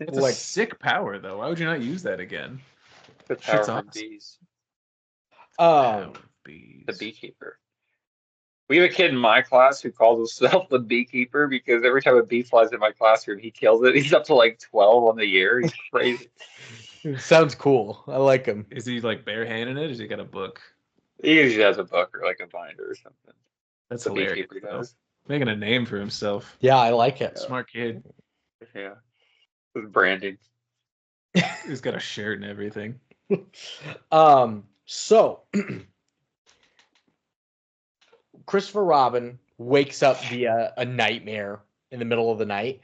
Speaker 2: It's a sick power, though. Why would you not use that again?
Speaker 3: The power of bees.
Speaker 2: The
Speaker 3: beekeeper. We have a kid in my class who calls himself the beekeeper because every time a bee flies in my classroom, he kills it. He's up to 12 on the year. He's crazy.
Speaker 1: Sounds cool. I like him.
Speaker 2: Is he barehanding it? Or has he got a book?
Speaker 3: He usually has a book or a binder or something.
Speaker 2: That's hilarious. Making a name for himself.
Speaker 1: Yeah, I like it.
Speaker 2: Smart kid.
Speaker 3: Yeah. With branding.
Speaker 2: He's got a shirt and everything.
Speaker 1: So Christopher Robin wakes up via a nightmare in the middle of the night.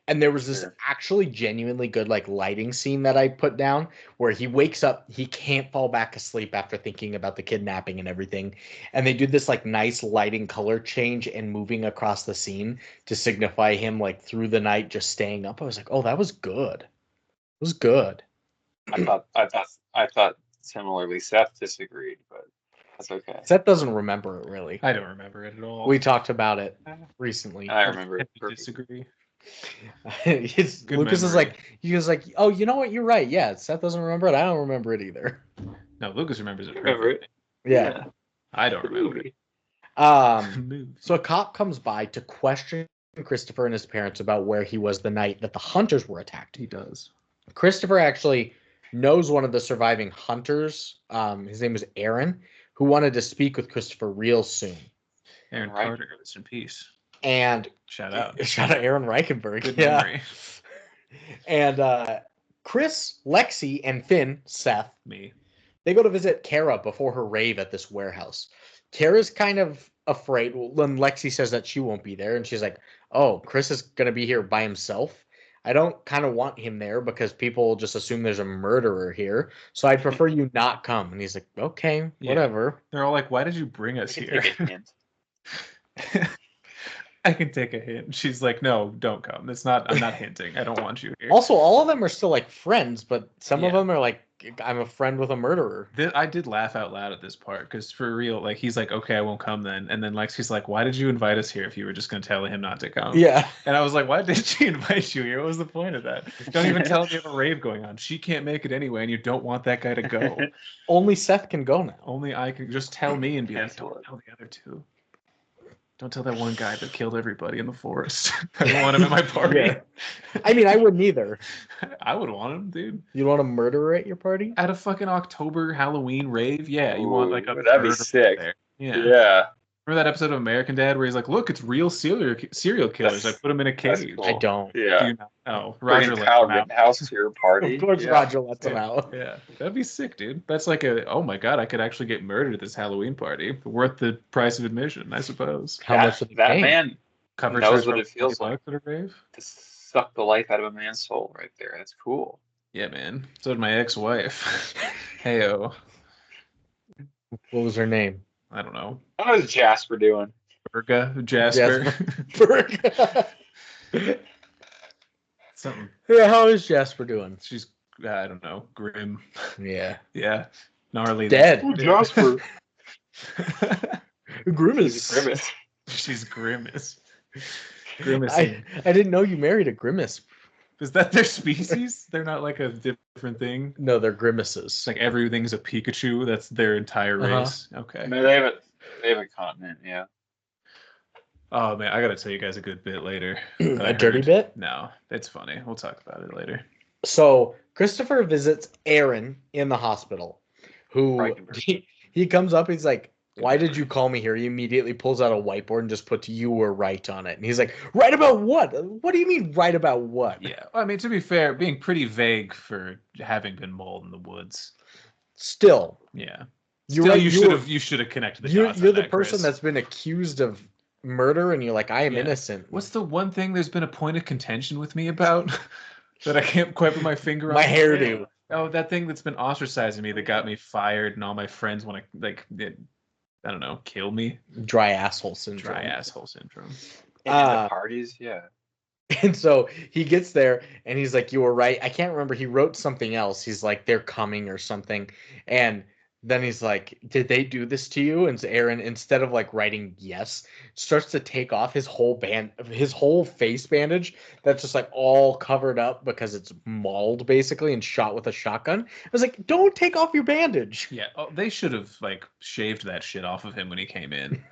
Speaker 1: And there was this actually genuinely good lighting scene that I put down where he wakes up, he can't fall back asleep after thinking about the kidnapping and everything. And they do this nice lighting color change and moving across the scene to signify him through the night just staying up. I was like, oh, that was good. It was good.
Speaker 3: I thought similarly. Seth disagreed, but that's okay.
Speaker 1: Seth doesn't remember it really.
Speaker 2: I don't remember it at all.
Speaker 1: We talked about it recently.
Speaker 3: I remember it.
Speaker 2: Disagree.
Speaker 1: Lucas is he was like, oh, you know what? You're right. Yeah, Seth doesn't remember it. I don't remember it either.
Speaker 2: No, Lucas remembers it.
Speaker 3: Remember it?
Speaker 1: Yeah.
Speaker 2: I don't remember it.
Speaker 1: So a cop comes by to question Christopher and his parents about where he was the night that the hunters were attacked.
Speaker 2: He does.
Speaker 1: Christopher actually knows one of the surviving hunters. His name was Aaron, who wanted to speak with Christopher real soon.
Speaker 2: Aaron Carter, rest in peace.
Speaker 1: And
Speaker 2: shout out
Speaker 1: Aaron Reichenberg.
Speaker 2: Good memory.
Speaker 1: And Chris, Lexi, and Finn, Seth,
Speaker 2: me,
Speaker 1: they go to visit Kara before her rave at this warehouse. Kara's kind of afraid when Lexi says that she won't be there, and she's like, "Oh, Chris is gonna be here by himself. I don't kind of want him there because people just assume there's a murderer here. So I'd prefer you not come." And he's like, "Okay, whatever."
Speaker 2: They're all like, "Why did you bring us here?"
Speaker 3: Take a hint.
Speaker 2: I can take a hint. She's like, "No, don't come. It's not. I'm not hinting. I don't want you here."
Speaker 1: Also, all of them are still like friends, but some of them are like, "I'm a friend with a murderer."
Speaker 2: I did laugh out loud at this part because for real, like he's like, "Okay, I won't come then," and then Lexi's like, "Why did you invite us here if you were just gonna tell him not to come?"
Speaker 1: Yeah.
Speaker 2: And I was like, "Why did she invite you here? What was the point of that? Don't even tell him you have a rave going on. She can't make it anyway, and you don't want that guy to go.
Speaker 1: Only Seth can go now.
Speaker 2: Only I can. Just tell me and be like, don't tell the other two. Don't tell that one guy that killed everybody in the forest. I don't want him at my party."
Speaker 1: Yeah. I mean, I wouldn't either.
Speaker 2: I would want him, dude.
Speaker 1: You want a murderer at your party?
Speaker 2: At a fucking October Halloween rave? Yeah, you want like a
Speaker 3: that'd be sick.
Speaker 2: There.
Speaker 3: Yeah.
Speaker 2: Remember that episode of American Dad where he's like, "Look, it's real serial killers. I put them in a cage."
Speaker 3: Cool.
Speaker 1: I don't.
Speaker 3: Yeah.
Speaker 2: Do you not? Oh, Roger let
Speaker 3: Kyle
Speaker 2: him out.
Speaker 3: Rittenhouse to your party.
Speaker 1: Of course, Roger lets him out.
Speaker 2: Yeah, that'd be sick, dude. That's like oh my god, I could actually get murdered at this Halloween party. Worth the price of admission, I suppose.
Speaker 1: How much did
Speaker 3: that man
Speaker 2: Cover
Speaker 3: knows
Speaker 2: charge
Speaker 3: what it feels like
Speaker 2: at a rave?
Speaker 3: to suck the life out of a man's soul right there. That's cool.
Speaker 2: Yeah, man. So did my ex-wife. Heyo.
Speaker 1: What was her name?
Speaker 2: I don't know.
Speaker 3: How is Jasper doing?
Speaker 2: Jasper. Something.
Speaker 1: Yeah, how is Jasper doing?
Speaker 2: She's, I don't know, grim.
Speaker 1: Yeah.
Speaker 2: Yeah. Gnarly.
Speaker 1: Dead.
Speaker 3: Ooh, Jasper.
Speaker 1: Grimace.
Speaker 2: She's grimace.
Speaker 1: I didn't know you married a grimace.
Speaker 2: Is that their species? They're not like a different thing?
Speaker 1: No, they're grimaces.
Speaker 2: It's like everything's a Pikachu. That's their entire race. Okay.
Speaker 3: No, they have a continent, yeah.
Speaker 2: Oh man, I gotta tell you guys a good bit later.
Speaker 1: A dirty bit?
Speaker 2: No, it's funny. We'll talk about it later.
Speaker 1: So Christopher visits Aaron in the hospital, who he comes up. He's like, "Why did you call me here?" He immediately pulls out a whiteboard and just puts "You were right" on it. And he's like, "Right about what? What do you mean right about what?"
Speaker 2: Yeah, well, I mean, to be fair, being pretty vague for having been mauled in the woods.
Speaker 1: Still,
Speaker 2: yeah.
Speaker 1: You
Speaker 2: should have connected the dots.
Speaker 1: You're the person that's been accused of murder, and you're like, "I am innocent."
Speaker 2: What's the one thing there's been a point of contention with me about that I can't quite put my finger on?
Speaker 1: My hairdo.
Speaker 2: Oh, that thing that's been ostracizing me that got me fired, and all my friends want to I don't know, kill me.
Speaker 1: Dry asshole syndrome.
Speaker 3: And the parties, yeah.
Speaker 1: And so he gets there and he's like, "You were right." I can't remember. He wrote something else. He's like, "They're coming" or something. And then he's like, "Did they do this to you?" And so Aaron, instead of like writing yes, starts to take off his whole face bandage that's just like all covered up because it's mauled basically and shot with a shotgun. I was like, "Don't take off your bandage."
Speaker 2: Yeah, they should have like shaved that shit off of him when he came in.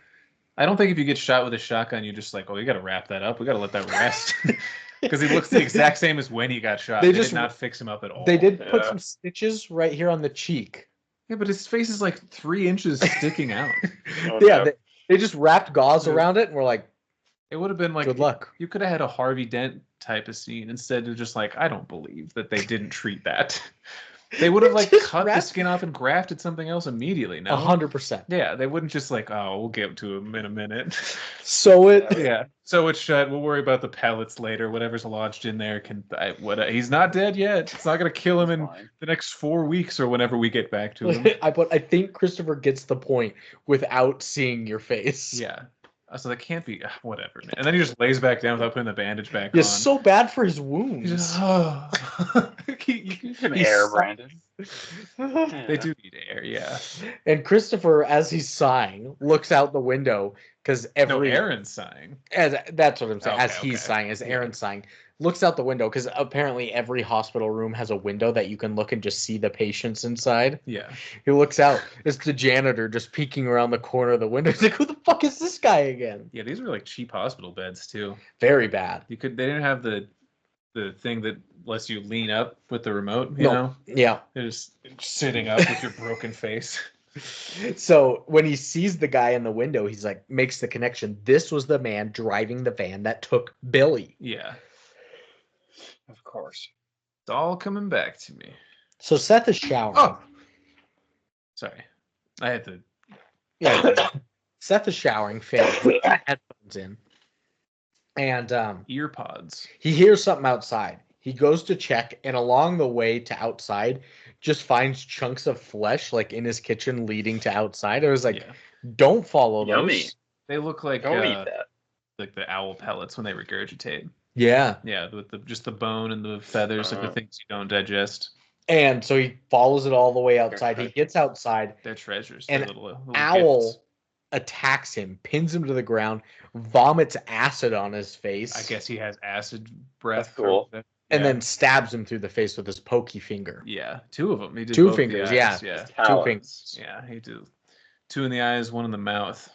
Speaker 2: I don't think if you get shot with a shotgun, you're just like, "Oh, you got to wrap that up. We got to let that rest." Because he looks the exact same as when he got shot. They did not fix him up at all.
Speaker 1: They did put some stitches right here on the cheek.
Speaker 2: Yeah, but his face is like 3 inches sticking out.
Speaker 1: They just wrapped gauze around it and were like,
Speaker 2: it would have been like,
Speaker 1: good luck.
Speaker 2: You could have had a Harvey Dent type of scene instead of just like, I don't believe that they didn't treat that. They would have like cut the skin off and grafted something else immediately. No,
Speaker 1: 100%.
Speaker 2: Yeah, they wouldn't just like, "Oh, we'll get to him in a minute."
Speaker 1: So it's
Speaker 2: shut. We'll worry about the pellets later. Whatever's lodged in there he's not dead yet. It's not gonna kill him in the next 4 weeks or whenever we get back to him.
Speaker 1: I think Christopher gets the point without seeing your face.
Speaker 2: Yeah. So that can't be whatever, man. And then he just lays back down without putting the bandage back on.
Speaker 1: It's so bad for his wounds.
Speaker 2: He's just,
Speaker 3: air, Brandon.
Speaker 2: They do need air, yeah.
Speaker 1: And Christopher, as he's sighing, looks out the window because
Speaker 2: Aaron's sighing.
Speaker 1: That's what I'm saying.
Speaker 2: Okay,
Speaker 1: he's sighing, as Aaron's sighing, looks out the window because apparently every hospital room has a window that you can look and just see the patients inside.
Speaker 2: Yeah.
Speaker 1: He looks out. It's the janitor just peeking around the corner of the window. He's like, "Who the fuck is this guy again?"
Speaker 2: Yeah, these were like cheap hospital beds too.
Speaker 1: Very bad.
Speaker 2: They didn't have the thing that lets you lean up with the remote. You
Speaker 1: No.
Speaker 2: know,
Speaker 1: Yeah.
Speaker 2: you're just sitting up with your broken face.
Speaker 1: So when he sees the guy in the window, he's like, makes the connection. This was the man driving the van that took Billy.
Speaker 2: Yeah,
Speaker 3: Of course.
Speaker 2: it's all coming back to me.
Speaker 1: So Seth is showering.
Speaker 2: Oh, sorry, I had to.
Speaker 1: Yeah. Seth is showering, with headphones in. And
Speaker 2: Ear pods.
Speaker 1: he hears something outside. He goes to check, and along the way to outside, just finds chunks of flesh like in his kitchen leading to outside. I was like, don't follow
Speaker 3: Yummy.
Speaker 1: those.
Speaker 2: They look like
Speaker 3: Don't eat that.
Speaker 2: like the owl pellets when they regurgitate.
Speaker 1: Yeah.
Speaker 2: Yeah, with just the bone and the feathers, like the things you don't digest.
Speaker 1: And so he follows it all the way outside. He gets outside.
Speaker 2: They're treasures.
Speaker 1: And
Speaker 2: They're little
Speaker 1: Owl
Speaker 2: gifts.
Speaker 1: attacks him, pins him to the ground, vomits acid on his face.
Speaker 2: I guess he has acid breath.
Speaker 3: That's cool.
Speaker 1: And then stabs him through the face with his pokey finger.
Speaker 2: Yeah, two of them. He did
Speaker 1: Two
Speaker 2: both the
Speaker 1: fingers,
Speaker 2: eyes,
Speaker 1: yeah.
Speaker 2: yeah.
Speaker 1: Two fingers.
Speaker 2: Yeah, he did. Two in the eyes, one in the mouth.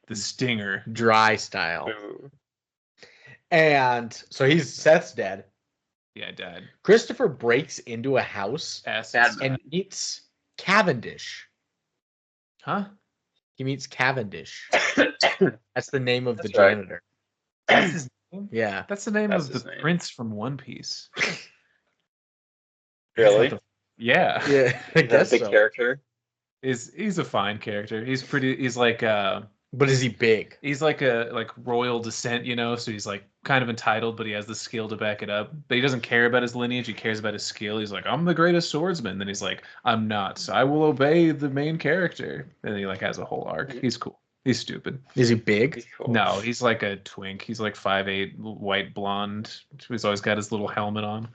Speaker 2: The stinger.
Speaker 1: Dry style.
Speaker 3: Ooh.
Speaker 1: And so Seth's dead.
Speaker 2: Yeah, I died.
Speaker 1: Christopher breaks into a house
Speaker 2: Acid.
Speaker 1: and meets Cavendish.
Speaker 2: Huh?
Speaker 1: He meets Cavendish. That's the name of the
Speaker 3: That's right.
Speaker 1: janitor.
Speaker 2: That's his name?
Speaker 1: Yeah.
Speaker 2: That's the name
Speaker 3: That's
Speaker 2: of
Speaker 3: his
Speaker 2: the
Speaker 3: name.
Speaker 2: prince from One Piece.
Speaker 3: Really?
Speaker 2: Yeah.
Speaker 1: Yeah, I guess
Speaker 3: That big
Speaker 1: so.
Speaker 3: character?
Speaker 2: He's a fine character. He's like
Speaker 1: But is he big?
Speaker 2: he's like a royal descent, you know, so he's like kind of entitled, but he has the skill to back it up. But he doesn't care about his lineage, he cares about his skill. He's like, I'm the greatest swordsman. Then he's like, I'm not, so I will obey the main character. And he like has a whole arc. He's cool. He's stupid.
Speaker 1: Is he big?
Speaker 3: He's cool.
Speaker 2: No, he's like a twink. He's like 5'8", white blonde. He's always got his little helmet on.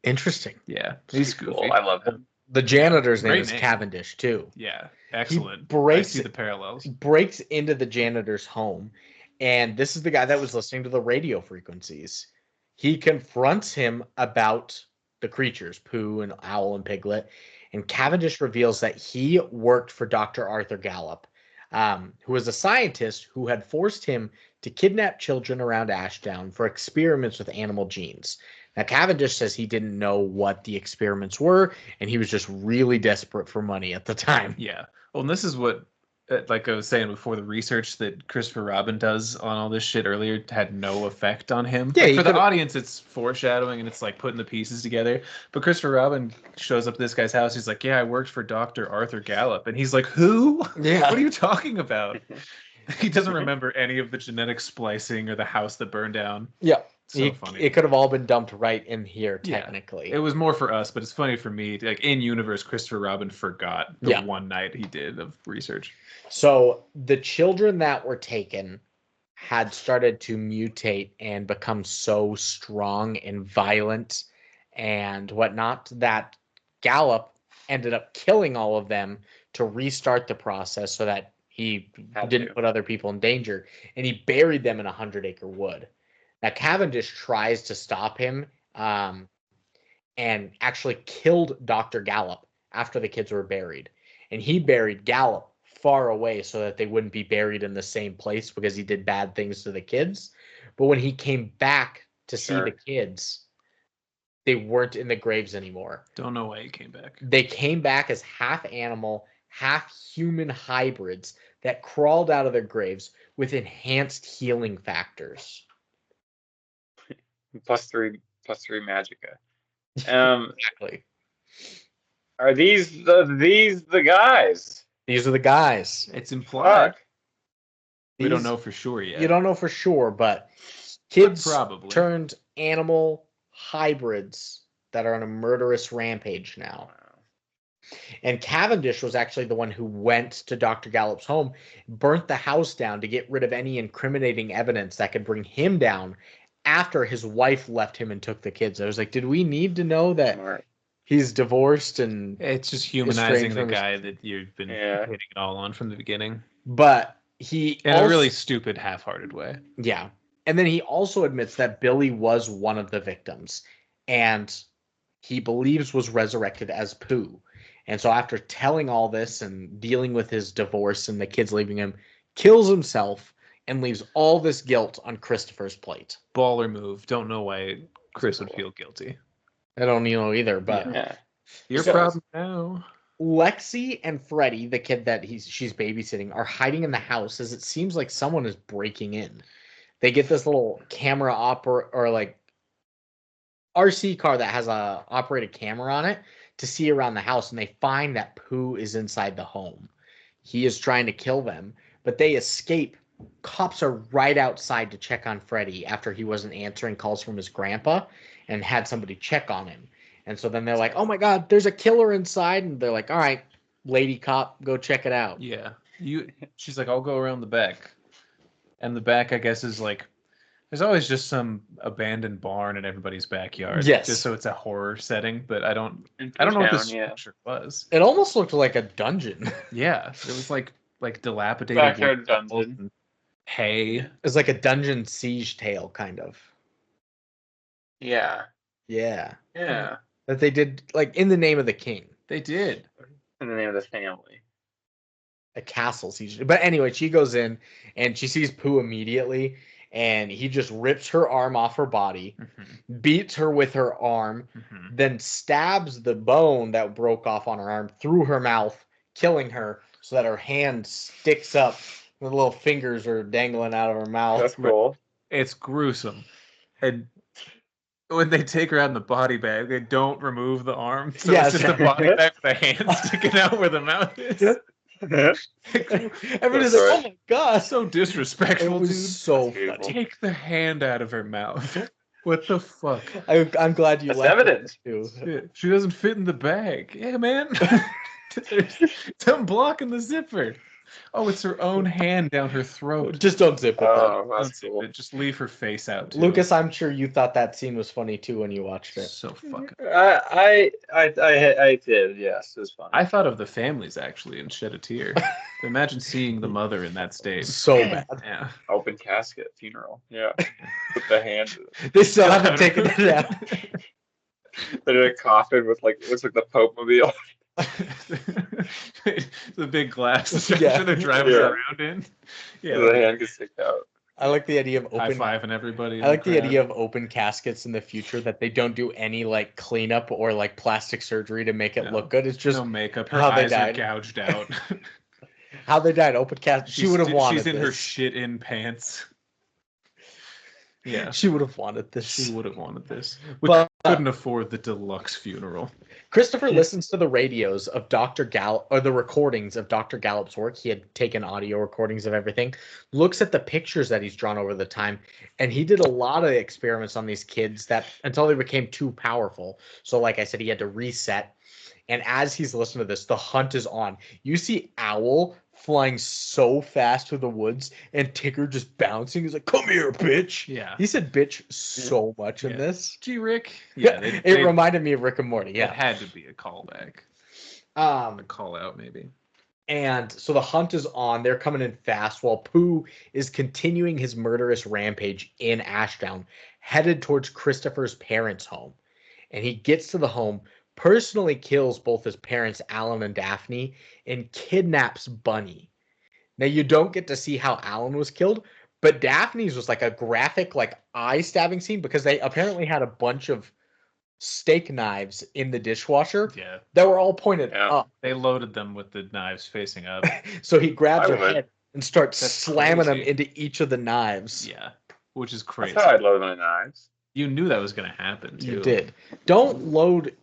Speaker 1: Interesting.
Speaker 2: Yeah, he's
Speaker 3: cool.
Speaker 2: goofy.
Speaker 3: I love him.
Speaker 1: The janitor's name
Speaker 2: Great
Speaker 1: is
Speaker 2: name.
Speaker 1: Cavendish, too.
Speaker 2: Yeah, excellent.
Speaker 1: breaks-
Speaker 2: I see the parallels.
Speaker 1: Breaks into the janitor's home, and this is the guy that was listening to the radio frequencies. He confronts him about the creatures, Pooh and Owl and Piglet, and Cavendish reveals that he worked for Dr. Arthur Gallup, who was a scientist who had forced him to kidnap children around Ashdown for experiments with animal genes. Now, Cavendish says he didn't know what the experiments were, and he was just really desperate for money at the time.
Speaker 2: Yeah. Well, and this is what, like I was saying before, the research that Christopher Robin does on all this shit earlier had no effect on him.
Speaker 1: Yeah,
Speaker 2: Like,
Speaker 1: you
Speaker 2: for the
Speaker 1: could've-
Speaker 2: audience, it's foreshadowing and it's like putting the pieces together. But Christopher Robin shows up at this guy's house. He's like, yeah, I worked for Dr. Arthur Gallup. And he's like, who?
Speaker 1: Yeah.
Speaker 2: What are you talking about? He doesn't remember any of the genetic splicing or the house that burned down.
Speaker 1: Yeah.
Speaker 2: So funny.
Speaker 1: It could have all been dumped right in here,
Speaker 2: Yeah.
Speaker 1: technically.
Speaker 2: It was more for us, but it's funny for me. Like in universe, Christopher Robin forgot the
Speaker 1: Yeah.
Speaker 2: one night he did of research.
Speaker 1: So the children that were taken had started to mutate and become so strong and violent and whatnot that Gallup ended up killing all of them to restart the process so that he
Speaker 3: Had
Speaker 1: didn't
Speaker 3: to.
Speaker 1: put other people in danger. And he buried them in a 100-acre wood. Now, Cavendish tries to stop him and actually killed Dr. Gallup after the kids were buried. And he buried Gallup far away so that they wouldn't be buried in the same place because he did bad things to the kids. But when he came back to see
Speaker 3: Sure.
Speaker 1: the kids, they weren't in the graves anymore.
Speaker 2: Don't know why he came back.
Speaker 1: They came back as half animal, half human hybrids that crawled out of their graves with enhanced healing factors.
Speaker 3: +3 magicka.
Speaker 1: Exactly.
Speaker 3: Are these the guys?
Speaker 1: These are the guys.
Speaker 2: It's implied.
Speaker 3: Fuck.
Speaker 2: We don't
Speaker 1: These-
Speaker 2: know for sure yet.
Speaker 1: You don't know for sure, but kids
Speaker 2: probably.
Speaker 1: turned animal hybrids that are on a murderous rampage now. And Cavendish was actually the one who went to Dr. Gallup's home, burnt the house down to get rid of any incriminating evidence that could bring him down after his wife left him and took the kids. I was like, did we need to know that
Speaker 3: Smart.
Speaker 1: he's divorced? And
Speaker 2: It's just humanizing
Speaker 1: Estranged
Speaker 2: the
Speaker 1: from his-
Speaker 2: guy that you've been
Speaker 3: Yeah.
Speaker 2: hitting it all on from the beginning
Speaker 1: but he
Speaker 2: in
Speaker 1: also,
Speaker 2: a really stupid, half-hearted way.
Speaker 1: yeah. And then he also admits that Billy was one of the victims and he believes was resurrected as Pooh. And so after telling all this and dealing with his divorce and the kids leaving him, kills himself and leaves all this guilt on Christopher's plate.
Speaker 2: Baller move. Don't know why Chris would feel guilty.
Speaker 1: I don't know either, but
Speaker 3: Yeah.
Speaker 2: Your problem now.
Speaker 1: Lexi and Freddie, the kid that she's babysitting, are hiding in the house as it seems like someone is breaking in. They get this little camera or like RC car that has a operated camera on it to see around the house, and they find that Pooh is inside the home. He is trying to kill them, but they escape. Cops are right outside to check on Freddie after he wasn't answering calls from his grandpa and had somebody check on him. And so then they're like, oh my God, there's a killer inside. And they're like, all right, lady cop, go check it out.
Speaker 2: Yeah. She's like, I'll go around the back. And the back, I guess, is like, there's always just some abandoned barn in everybody's backyard.
Speaker 1: Yes.
Speaker 2: Just so it's a horror setting, but I don't know what this structure was.
Speaker 1: It almost looked like a dungeon.
Speaker 2: Yeah. It was like dilapidated
Speaker 3: Backyard dungeon.
Speaker 2: Hay.
Speaker 1: It was like a dungeon siege tale, kind of.
Speaker 3: Yeah.
Speaker 1: Yeah.
Speaker 3: Yeah.
Speaker 1: That they did, like, in the name of the king.
Speaker 2: They did.
Speaker 3: In the name of the family.
Speaker 1: A castle siege. But anyway, she goes in and she sees Pooh immediately, and he just rips her arm off her body, beats her with her arm, then stabs the bone that broke off on her arm through her mouth, killing her so that her hand sticks up. The little fingers are dangling out of her mouth.
Speaker 3: That's cool.
Speaker 2: It's gruesome. And when they take her out in the body bag, they don't remove the arm. So it's just a body bag with a hand sticking out where the mouth is.
Speaker 1: Everybody's like, oh my God.
Speaker 2: So disrespectful,
Speaker 1: It was
Speaker 2: dude.
Speaker 1: so funny.
Speaker 2: Take the hand out of her mouth. What the fuck?
Speaker 1: I'm glad you
Speaker 3: That's
Speaker 1: left
Speaker 3: evidence.
Speaker 1: Too.
Speaker 2: Shit, she doesn't fit in the bag. Yeah, man. I'm blocking the zipper. Oh, it's her own hand down her throat.
Speaker 1: Just don't zip it.
Speaker 3: Oh,
Speaker 2: Don't
Speaker 3: that's
Speaker 2: zip
Speaker 3: cool.
Speaker 2: it. Just leave her face out. Too.
Speaker 1: Lucas, I'm sure you thought that scene was funny too when you watched it.
Speaker 2: So fucking.
Speaker 3: I did. Yes, it was fun.
Speaker 2: I thought of the families actually and shed a tear. Imagine seeing the mother in that state.
Speaker 1: So bad.
Speaker 2: Yeah.
Speaker 3: Open casket funeral. Yeah. With the hand.
Speaker 1: They still haven't taken it out.
Speaker 3: They're in a coffin with like, it looks like the Pope mobile.
Speaker 2: The big glass
Speaker 1: Yeah.
Speaker 2: they're driving around in. Yeah.
Speaker 3: The hand gets sticked out.
Speaker 1: I like the idea of
Speaker 2: High
Speaker 1: open.
Speaker 2: fiving everybody.
Speaker 1: I like the idea of open caskets in the future that they don't do any like cleanup or like plastic surgery to make it look good. It's just
Speaker 2: no makeup. Her
Speaker 1: how they
Speaker 2: eyes are
Speaker 1: died.
Speaker 2: gouged out.
Speaker 1: How they died. Open casket. She would have wanted.
Speaker 2: She's in
Speaker 1: this.
Speaker 2: her shit in pants. Yeah.
Speaker 1: She would have wanted this.
Speaker 2: She would have wanted this. We
Speaker 1: But
Speaker 2: couldn't afford the deluxe funeral.
Speaker 1: Christopher listens to the radios of Dr. Gallop, or the recordings of Dr. Gallop's work. He had taken audio recordings of everything, looks at the pictures that he's drawn over the time, and he did a lot of experiments on these kids that until they became too powerful. So like I said, he had to reset. And as he's listening to this, the hunt is on. You see Owl flying so fast through the woods and Tigger just bouncing. He's like, come here, bitch.
Speaker 2: Yeah.
Speaker 1: He said bitch so much in this.
Speaker 2: Gee, Rick.
Speaker 1: Yeah, it reminded me of Rick and Morty. Yeah.
Speaker 2: It had to be a callback.
Speaker 1: A
Speaker 2: call out, maybe.
Speaker 1: And so the hunt is on. They're coming in fast while Pooh is continuing his murderous rampage in Ashdown, headed towards Christopher's parents' home. And he gets to the home, personally kills both his parents, Alan and Daphne, and kidnaps Bunny. Now, you don't get to see how Alan was killed, but Daphne's was like a graphic, like eye-stabbing scene because they apparently had a bunch of steak knives in the dishwasher that were all pointed up.
Speaker 2: They loaded them with the knives facing up.
Speaker 1: So he grabs her head and starts slamming them
Speaker 2: crazy.
Speaker 1: into each of the knives.
Speaker 2: Yeah, which is crazy.
Speaker 3: That's how I'd load my knives.
Speaker 2: You knew that was going to happen, too.
Speaker 1: You did. Don't load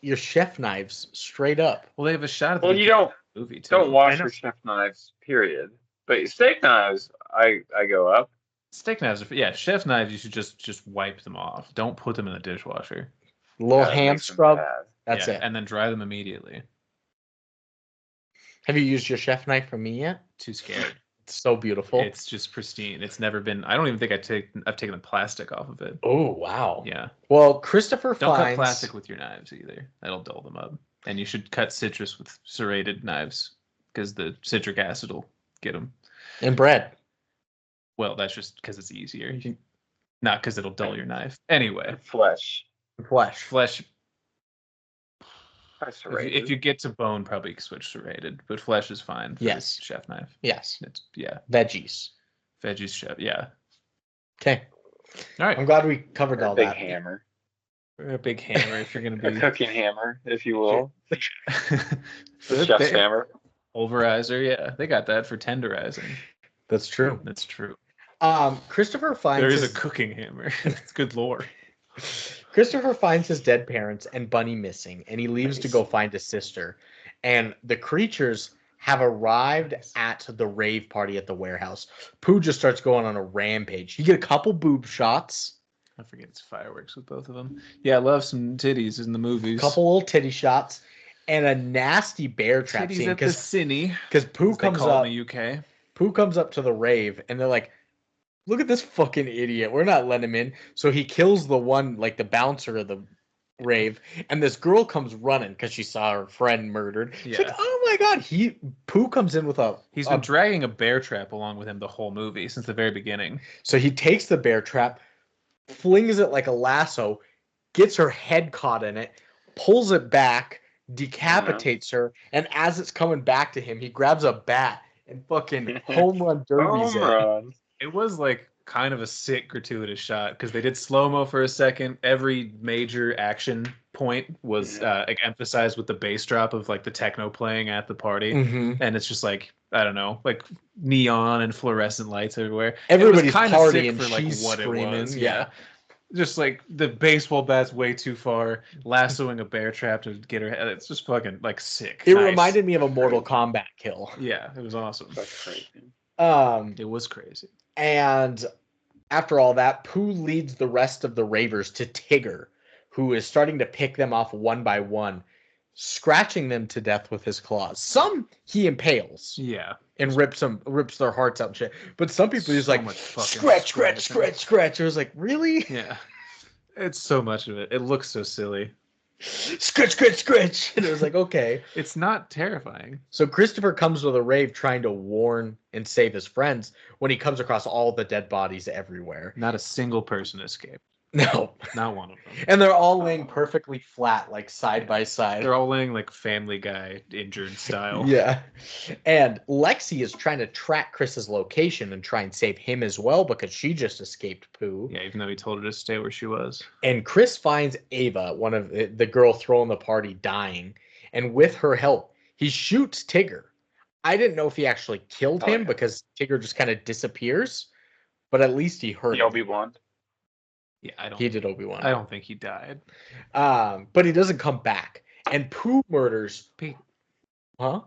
Speaker 1: your chef knives straight up.
Speaker 2: Well, they have a shot at the
Speaker 3: Well, you don't
Speaker 2: movie, too.
Speaker 3: don't wash your chef knives, period. But steak knives, I go up.
Speaker 2: Steak knives, chef knives, you should just wipe them off. Don't put them in the dishwasher.
Speaker 1: A little hand scrub. That's it.
Speaker 2: And then dry them immediately.
Speaker 1: Have you used your chef knife for me yet?
Speaker 2: Too scared.
Speaker 1: It's so beautiful.
Speaker 2: It's just pristine. It's never been. I don't even think I've taken the plastic off of it.
Speaker 1: Oh wow.
Speaker 2: Yeah.
Speaker 1: Well, Christopher
Speaker 2: Don't
Speaker 1: finds
Speaker 2: cut plastic with your knives either. That'll dull them up. And you should cut citrus with serrated knives because the citric acid will get them.
Speaker 1: And bread.
Speaker 2: Well, that's just because it's easier. Not because it'll dull your knife. Anyway.
Speaker 3: Flesh.
Speaker 2: Flesh.
Speaker 3: If
Speaker 2: you get to bone, probably switch serrated, but flesh is fine for this chef knife.
Speaker 1: Yes.
Speaker 2: It's
Speaker 1: Veggies.
Speaker 2: Veggies chef. Yeah.
Speaker 1: Okay.
Speaker 2: All right.
Speaker 1: I'm glad we covered
Speaker 3: Or a
Speaker 1: all
Speaker 3: big
Speaker 1: that.
Speaker 3: hammer.
Speaker 2: Or a big hammer if you're gonna
Speaker 3: A
Speaker 2: be
Speaker 3: cooking hammer, if you will. The
Speaker 2: the
Speaker 3: chef's hammer.
Speaker 2: pulverizer. Yeah, they got that for tenderizing.
Speaker 1: That's true.
Speaker 2: That's true.
Speaker 1: Christopher
Speaker 2: There
Speaker 1: finds
Speaker 2: is a
Speaker 1: his,
Speaker 2: cooking hammer. It's good lore.
Speaker 1: Christopher finds his dead parents and Bunny missing, and he leaves to
Speaker 2: Nice.
Speaker 1: go find his sister. And the creatures have arrived
Speaker 2: Nice.
Speaker 1: at the rave party at the warehouse. Pooh just starts going on a rampage. You get a couple boob shots,
Speaker 2: I forget it's fireworks with both of them. Yeah, I love some titties in the
Speaker 1: a
Speaker 2: movies.
Speaker 1: couple little titty shots, and a nasty bear trap
Speaker 2: titties
Speaker 1: scene
Speaker 2: at the cine.
Speaker 1: because Pooh
Speaker 2: As they
Speaker 1: comes
Speaker 2: call it
Speaker 1: up.
Speaker 2: in the UK.
Speaker 1: Pooh comes up to the rave, and they're like, "Look at this fucking idiot. We're not letting him in." So he kills the one, like the bouncer of the rave, and this girl comes running because she saw her friend murdered. She's like,
Speaker 2: Yeah.
Speaker 1: "Oh my god!" Pooh comes in with
Speaker 2: He's been dragging a bear trap along with him the whole movie since the very beginning.
Speaker 1: So he takes the bear trap, flings it like a lasso, gets her head caught in it, pulls it back, decapitates her, and as it's coming back to him, he grabs a bat and fucking home run derbies
Speaker 3: Home
Speaker 1: it.
Speaker 3: run.
Speaker 2: It was like kind of a sick gratuitous shot because they did slow-mo for a second. Every major action point was like emphasized with the bass drop of like the techno playing at the party.
Speaker 1: Mhm.
Speaker 2: And it's just like, I don't know, like neon and fluorescent lights everywhere.
Speaker 1: Everybody's
Speaker 2: it was kind of
Speaker 1: partying,
Speaker 2: sick for like
Speaker 1: she's
Speaker 2: what
Speaker 1: screaming,
Speaker 2: it was.
Speaker 1: yeah.
Speaker 2: Just like the baseball bat's way too far, lassoing a bear trap to get her head. It's just fucking like sick.
Speaker 1: It
Speaker 2: Nice.
Speaker 1: reminded me of a Mortal Kombat kill.
Speaker 2: Yeah, it was awesome.
Speaker 3: That's crazy.
Speaker 2: It was crazy.
Speaker 1: And after all that, Pooh leads the rest of the ravers to Tigger, who is starting to pick them off one by one, scratching them to death with his claws. Some he impales
Speaker 2: Yeah.
Speaker 1: and rips their hearts out and shit. But some people he's
Speaker 2: So
Speaker 1: like,
Speaker 2: much fucking
Speaker 1: scratch.
Speaker 2: scratching.
Speaker 1: It was like, really?
Speaker 2: Yeah. It's so much of it. It looks so silly.
Speaker 1: Scratch. And it was like, okay.
Speaker 2: It's not terrifying.
Speaker 1: So Christopher comes to the rave trying to warn and save his friends when he comes across all the dead bodies everywhere.
Speaker 2: Not a single person escaped.
Speaker 1: No.
Speaker 2: Not one of them.
Speaker 1: And they're all laying perfectly flat, like side by side.
Speaker 2: They're all laying like Family Guy injured style.
Speaker 1: Yeah. And Lexi is trying to track Chris's location and try and save him as well because she just escaped Pooh.
Speaker 2: Yeah, even though he told her to stay where she was.
Speaker 1: And Chris finds Ava, one of the girl throwing the party, dying. And with her help, he shoots Tigger. I didn't know if he actually killed him because Tigger just kind of disappears, but at least he hurt
Speaker 3: The
Speaker 1: him.
Speaker 3: Obi-Wan.
Speaker 2: Yeah,
Speaker 1: He did Obi-Wan.
Speaker 2: I don't think he died.
Speaker 1: But he doesn't come back. And Pooh murders... Huh?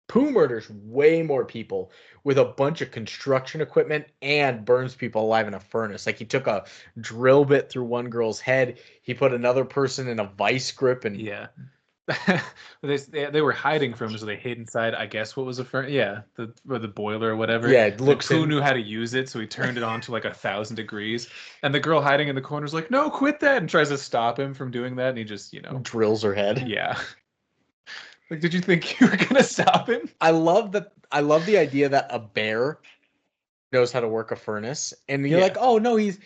Speaker 1: Pooh murders way more people with a bunch of construction equipment and burns people alive in a furnace. Like he took a drill bit through one girl's head. He put another person in a vice grip and
Speaker 2: Yeah. they were hiding from him, so they hid inside, I guess, what was a furnace? Yeah, the boiler or whatever.
Speaker 1: Yeah, it looks
Speaker 2: Pooh knew how to use it, so he turned it on to like 1,000 degrees. And the girl hiding in the corner is like, no, quit that, and tries to stop him from doing that, and he just,
Speaker 1: drills her head.
Speaker 2: Yeah. Like, did you think you were gonna stop him?
Speaker 1: I love the idea that a bear knows how to work a furnace, and you're like, oh no, he's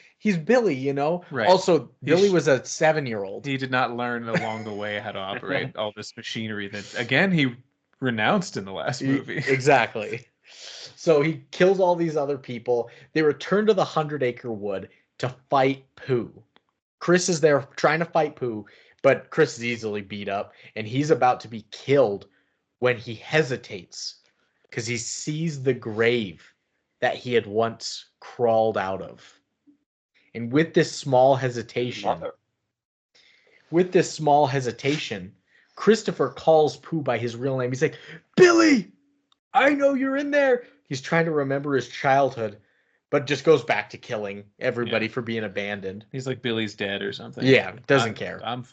Speaker 1: Billy,
Speaker 2: Right.
Speaker 1: Also, Billy was a 7-year-old.
Speaker 2: He did not learn along the way how to operate all this machinery that, again, he renounced in the last movie.
Speaker 1: Exactly. So he kills all these other people. They return to the 100-acre wood to fight Pooh. Chris is there trying to fight Pooh, but Chris is easily beat up, and he's about to be killed when he hesitates because he sees the grave that he had once crawled out of. And with this small hesitation, Christopher calls Pooh by his real name. He's like, Billy, I know you're in there. He's trying to remember his childhood, but just goes back to killing everybody for being abandoned.
Speaker 2: He's like Billy's dead or something.
Speaker 1: Yeah, doesn't care.
Speaker 2: I'm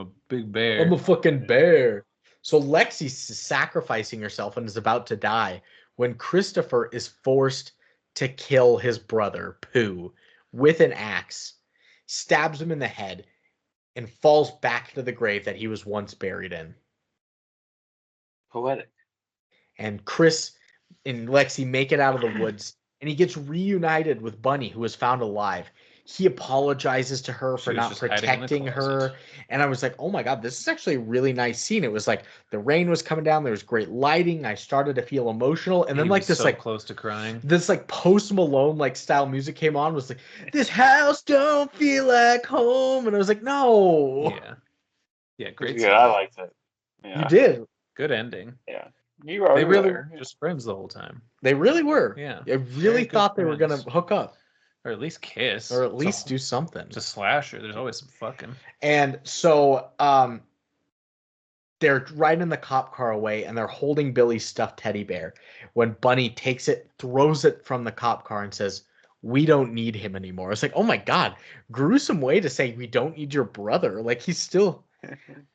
Speaker 2: a big bear.
Speaker 1: I'm a fucking bear. So Lexi's sacrificing herself and is about to die when Christopher is forced to kill his brother, Pooh, with an axe, stabs him in the head, and falls back to the grave that he was once buried in.
Speaker 3: Poetic.
Speaker 1: And Chris and Lexi make it out of the woods, and he gets reunited with Bunny, who is found alive. he apologizes to her
Speaker 2: She
Speaker 1: for
Speaker 2: was
Speaker 1: not
Speaker 2: just hiding in the
Speaker 1: protecting her.
Speaker 2: closet.
Speaker 1: And I was like, oh my God, this is actually a really nice scene. It was like the rain was coming down. There was great lighting. I started to feel emotional. And then
Speaker 2: He
Speaker 1: like
Speaker 2: was
Speaker 1: this,
Speaker 2: so
Speaker 1: like
Speaker 2: close to crying.
Speaker 1: this like Post Malone like style music came on, was like, this house don't feel like home. And I was like, no.
Speaker 2: Yeah,
Speaker 3: It's
Speaker 2: great.
Speaker 3: good. I liked it. Yeah.
Speaker 1: You did.
Speaker 2: Good ending.
Speaker 3: Yeah. You are
Speaker 2: They really
Speaker 3: there.
Speaker 2: were just friends the whole time.
Speaker 1: They really were.
Speaker 2: Yeah.
Speaker 1: I
Speaker 2: Very
Speaker 1: really
Speaker 2: good
Speaker 1: thought they were going
Speaker 2: friends.
Speaker 1: to hook up.
Speaker 2: Or at least kiss.
Speaker 1: Or at least do something.
Speaker 2: It's a slasher. There's always some fucking.
Speaker 1: And so they're riding the cop car away and they're holding Billy's stuffed teddy bear when Bunny takes it, throws it from the cop car and says, we don't need him anymore. It's like, oh my God, gruesome way to say we don't need your brother. Like he's still,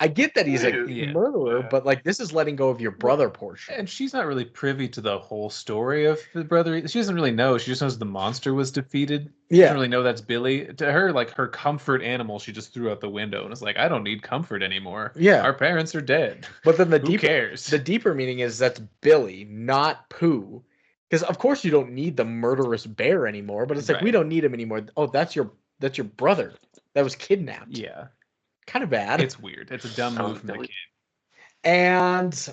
Speaker 1: I get that he's a murderer, but like this is letting go of your brother portion.
Speaker 2: And she's not really privy to the whole story of the brother. She doesn't really know. She just knows the monster was defeated. She doesn't really know that's Billy. To her, like her comfort animal, she just threw out the window and it's like, I don't need comfort anymore.
Speaker 1: Yeah.
Speaker 2: Our parents are dead.
Speaker 1: But then
Speaker 2: Who cares?
Speaker 1: The deeper meaning is that's Billy, not Pooh. Because of course you don't need the murderous bear anymore, but it's like we don't need him anymore. Oh, that's your brother that was kidnapped.
Speaker 2: Yeah.
Speaker 1: Kind of bad.
Speaker 2: It's weird. It's a dumb move from the kid.
Speaker 1: And